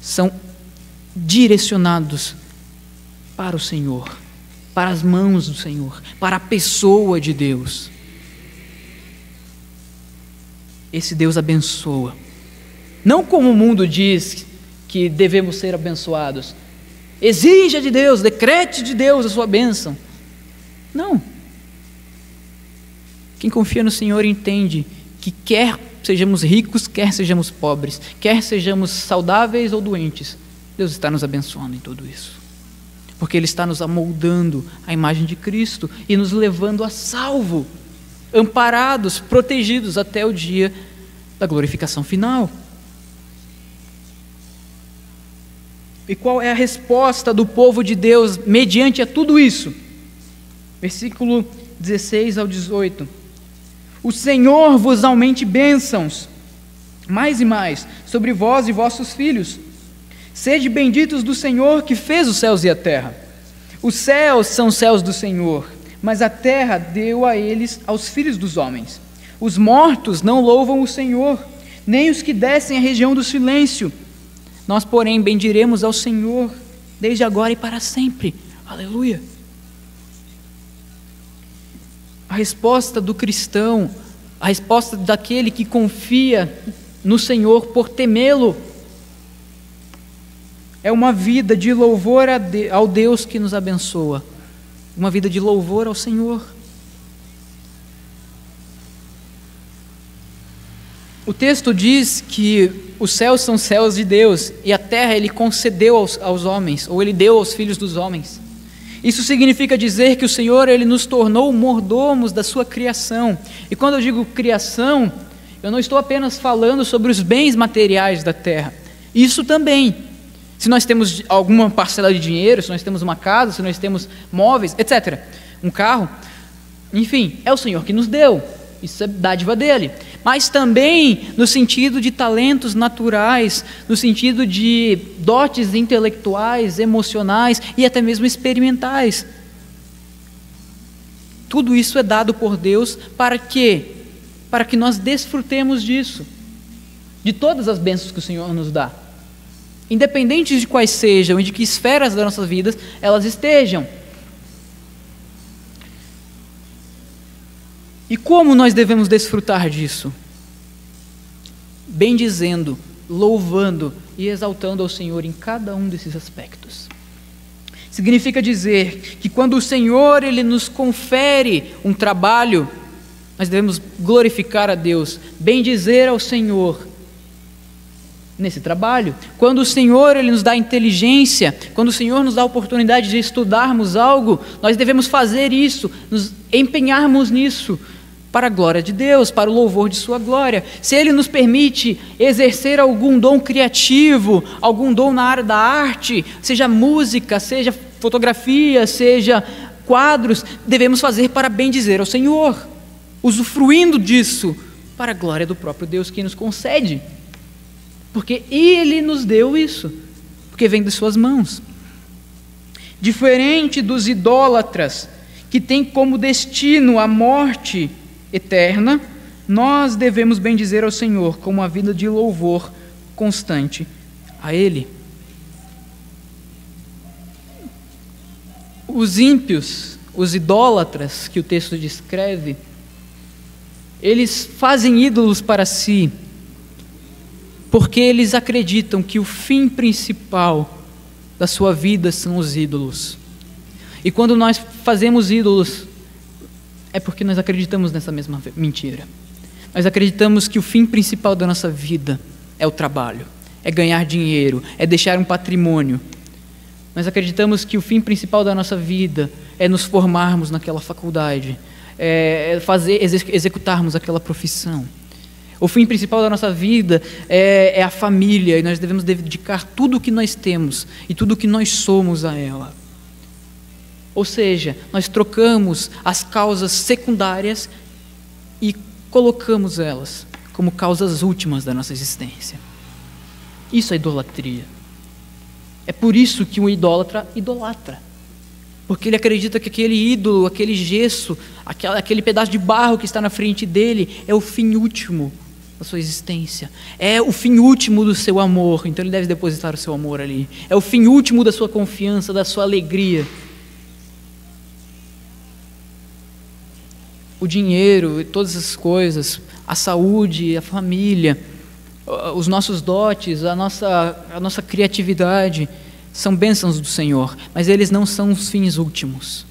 são direcionados para o Senhor, para as mãos do Senhor, para a pessoa de Deus. Esse Deus abençoa, não como o mundo diz que devemos ser abençoados, exija de Deus, decrete de Deus a sua bênção. Não. Quem confia no Senhor entende que quer sejamos ricos, quer sejamos pobres, quer sejamos saudáveis ou doentes, Deus está nos abençoando em tudo isso, porque Ele está nos amoldando à imagem de Cristo e nos levando a salvo, amparados, protegidos até o dia da glorificação final. E qual é a resposta do povo de Deus mediante a tudo isso? Versículo 16 ao 18. O Senhor vos aumente bênçãos, mais e mais, sobre vós e vossos filhos. Sede benditos do Senhor que fez os céus e a terra. Os céus são os céus do Senhor, mas a terra deu a eles, aos filhos dos homens. Os mortos não louvam o Senhor, nem os que descem à região do silêncio. Nós, porém, bendiremos ao Senhor, desde agora e para sempre. Aleluia! A resposta do cristão, a resposta daquele que confia no Senhor por temê-lo, é uma vida de louvor ao Deus que nos abençoa, uma vida de louvor ao Senhor. O texto diz que os céus são céus de Deus e a terra Ele concedeu aos homens, ou Ele deu aos filhos dos homens. Isso significa dizer que o Senhor, Ele nos tornou mordomos da sua criação. E quando eu digo criação, eu não estou apenas falando sobre os bens materiais da terra. Isso também. Se nós temos alguma parcela de dinheiro, se nós temos uma casa, se nós temos móveis, etc., um carro, enfim, é o Senhor que nos deu. Isso é dádiva dele. Mas também no sentido de talentos naturais, no sentido de dotes intelectuais, emocionais e até mesmo experimentais. tudo isso é dado por Deus para quê? Para que nós desfrutemos disso, de todas as bênçãos que o Senhor nos dá. Independentes de quais sejam e de que esferas das nossas vidas elas estejam. E como nós devemos desfrutar disso? Bendizendo, louvando e exaltando ao Senhor em cada um desses aspectos. Significa dizer que quando o Senhor Ele nos confere um trabalho, nós devemos glorificar a Deus, bendizer ao Senhor nesse trabalho. Quando o Senhor Ele nos dá inteligência, quando o Senhor nos dá a oportunidade de estudarmos algo, nós devemos fazer isso, nos empenharmos nisso, para a glória de Deus, para o louvor de sua glória. Se Ele nos permite exercer algum dom criativo, algum dom na área da arte, seja música, seja fotografia, seja quadros, devemos fazer para bendizer ao Senhor, usufruindo disso para a glória do próprio Deus que nos concede, porque Ele nos deu isso, porque vem de suas mãos. Diferente dos idólatras, que têm como destino a morte eterna, nós devemos bendizer ao Senhor com uma vida de louvor constante a Ele. Os ímpios, os idólatras que o texto descreve, eles fazem ídolos para si, porque eles acreditam que o fim principal da sua vida são os ídolos. E quando nós fazemos ídolos, é porque nós acreditamos nessa mesma mentira. Nós acreditamos que o fim principal da nossa vida é o trabalho, é ganhar dinheiro, é deixar um patrimônio. Nós acreditamos que o fim principal da nossa vida é nos formarmos naquela faculdade, executarmos aquela profissão. O fim principal da nossa vida é a família, e nós devemos dedicar tudo o que nós temos e tudo o que nós somos a ela. Ou seja, nós trocamos as causas secundárias e colocamos elas como causas últimas da nossa existência. Isso é idolatria. É por isso que um idólatra idolatra. Porque ele acredita que aquele ídolo, aquele gesso, aquele pedaço de barro que está na frente dele é o fim último da sua existência. É o fim último do seu amor. Então ele deve depositar o seu amor ali. É o fim último da sua confiança, da sua alegria. O dinheiro e todas as coisas, a saúde, a família, os nossos dotes, a nossa criatividade, são bênçãos do Senhor, mas eles não são os fins últimos.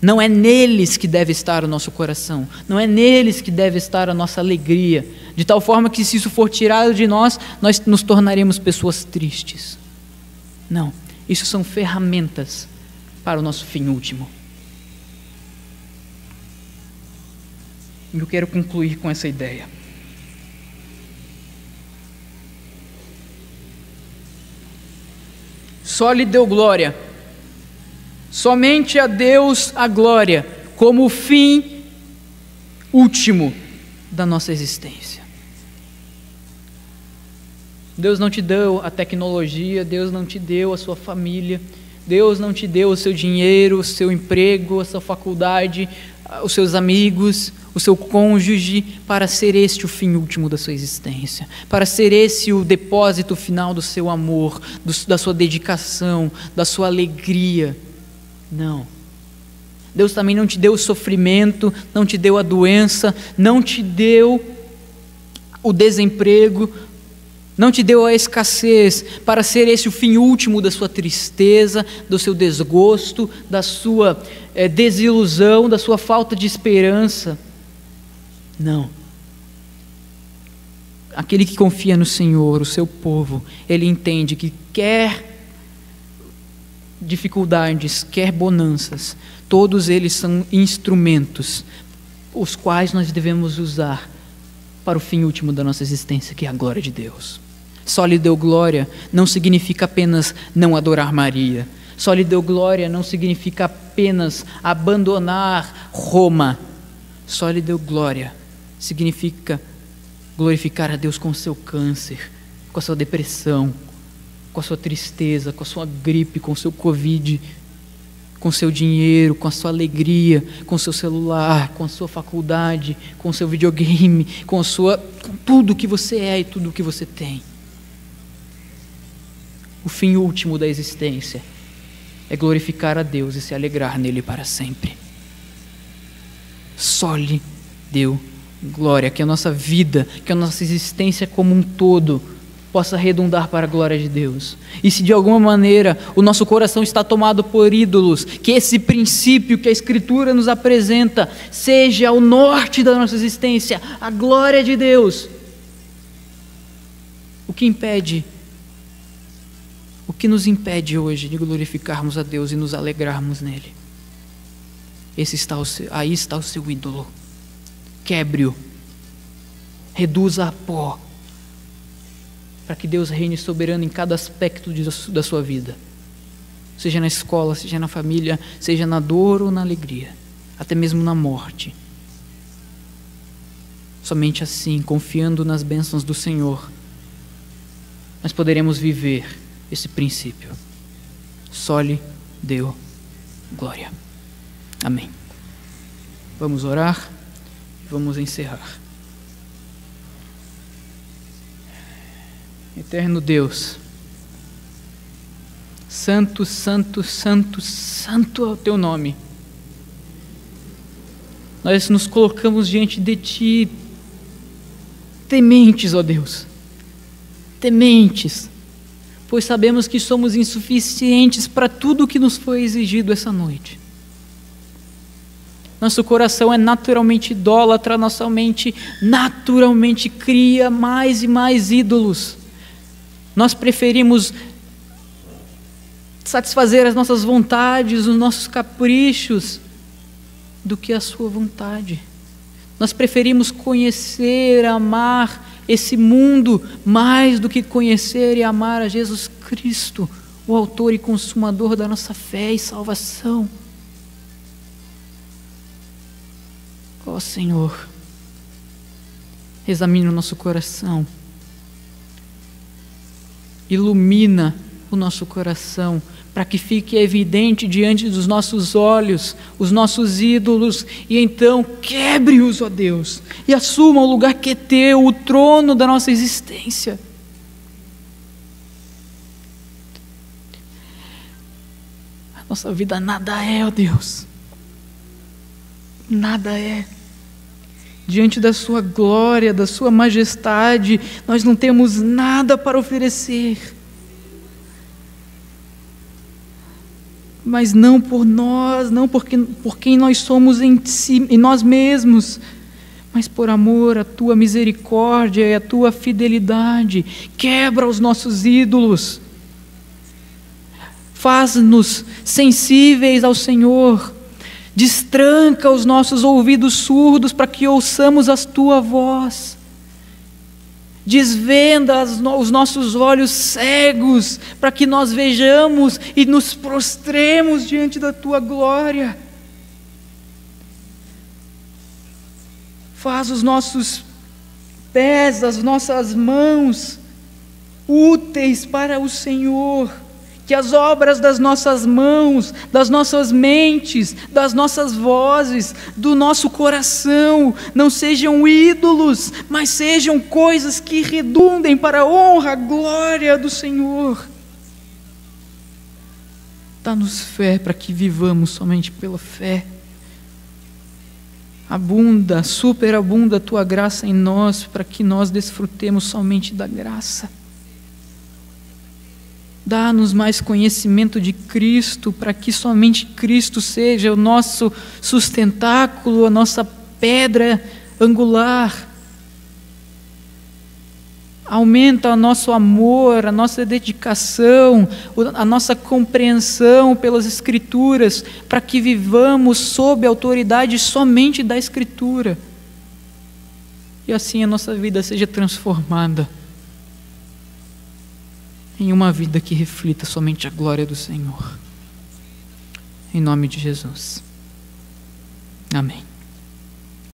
Não é neles que deve estar o nosso coração, não é neles que deve estar a nossa alegria, de tal forma que se isso for tirado de nós, nós nos tornaremos pessoas tristes. Não, isso são ferramentas para o nosso fim último. E eu quero concluir com essa ideia. Só lhe deu glória, somente a Deus a glória, como o fim último da nossa existência. Deus não te deu a tecnologia, Deus não te deu a sua família, Deus não te deu o seu dinheiro, o seu emprego, a sua faculdade, os seus amigos, o seu cônjuge, para ser este o fim último da sua existência, para ser esse o depósito final do seu amor, da sua dedicação, da sua alegria. Não. Deus também não te deu o sofrimento, não te deu a doença, não te deu o desemprego, não te deu a escassez, para ser esse o fim último da sua tristeza, do seu desgosto, da sua desilusão, da sua falta de esperança. Não. Aquele que confia no Senhor, o seu povo, ele entende que quer dificuldades, quer bonanças, todos eles são instrumentos, os quais nós devemos usar para o fim último da nossa existência, que é a glória de Deus. Só lhe deu glória não significa apenas não adorar Maria. Só lhe deu glória não significa apenas abandonar Roma. Só lhe deu glória significa glorificar a Deus com o seu câncer, com a sua depressão, com a sua tristeza, com a sua gripe, com o seu Covid, com seu dinheiro, com a sua alegria, com seu celular, com a sua faculdade, com seu videogame, com tudo que você é e tudo que você tem. O fim último da existência é glorificar a Deus e se alegrar nele para sempre. Só lhe deu glória, que a nossa vida, que a nossa existência como um todo possa redundar para a glória de Deus. E se de alguma maneira o nosso coração está tomado por ídolos, que esse princípio que a Escritura nos apresenta seja o norte da nossa existência, a glória de Deus. O que nos impede hoje de glorificarmos a Deus e nos alegrarmos nele? Aí está o seu ídolo. Quebre-o, reduza a pó, para que Deus reine soberano em cada aspecto da sua vida, seja na escola, seja na família, seja na dor ou na alegria, até mesmo na morte. Somente assim, confiando nas bênçãos do Senhor, nós poderemos viver esse princípio. Só lhe deu glória. Amém. Vamos orar e vamos encerrar. Eterno Deus, santo, santo, santo, santo é o teu nome. Nós nos colocamos diante de ti, tementes, ó Deus, tementes, pois sabemos que somos insuficientes para tudo o que nos foi exigido essa noite. Nosso coração é naturalmente idólatra, nossa mente naturalmente cria mais e mais ídolos. Nós preferimos satisfazer as nossas vontades, os nossos caprichos, do que a sua vontade. Nós preferimos conhecer, amar esse mundo, mais do que conhecer e amar a Jesus Cristo, o autor e consumador da nossa fé e salvação. Ó Senhor, examina o nosso coração, ilumina o nosso coração, para que fique evidente diante dos nossos olhos os nossos ídolos, e então quebre-os, ó Deus, e assuma o lugar que é teu, o trono da nossa existência. A nossa vida nada é, ó Deus, nada é. Diante da sua glória, da sua majestade, nós não temos nada para oferecer. Mas não por nós, não por quem nós somos em nós mesmos, mas por amor à tua misericórdia e à tua fidelidade. Quebra os nossos ídolos, faz-nos sensíveis ao Senhor, destranca os nossos ouvidos surdos para que ouçamos a tua voz, desvenda os nossos olhos cegos para que nós vejamos e nos prostremos diante da tua glória. Faz os nossos pés, as nossas mãos úteis para o Senhor, que as obras das nossas mãos, das nossas mentes, das nossas vozes, do nosso coração, não sejam ídolos, mas sejam coisas que redundem para a honra, a glória do Senhor. Dá-nos fé para que vivamos somente pela fé. Abunda, superabunda a tua graça em nós, para que nós desfrutemos somente da graça. Dá-nos mais conhecimento de Cristo, para que somente Cristo seja o nosso sustentáculo, a nossa pedra angular. Aumenta o nosso amor, a nossa dedicação, a nossa compreensão pelas Escrituras, para que vivamos sob a autoridade somente da Escritura. E assim a nossa vida seja transformada em uma vida que reflita somente a glória do Senhor. Em nome de Jesus. Amém.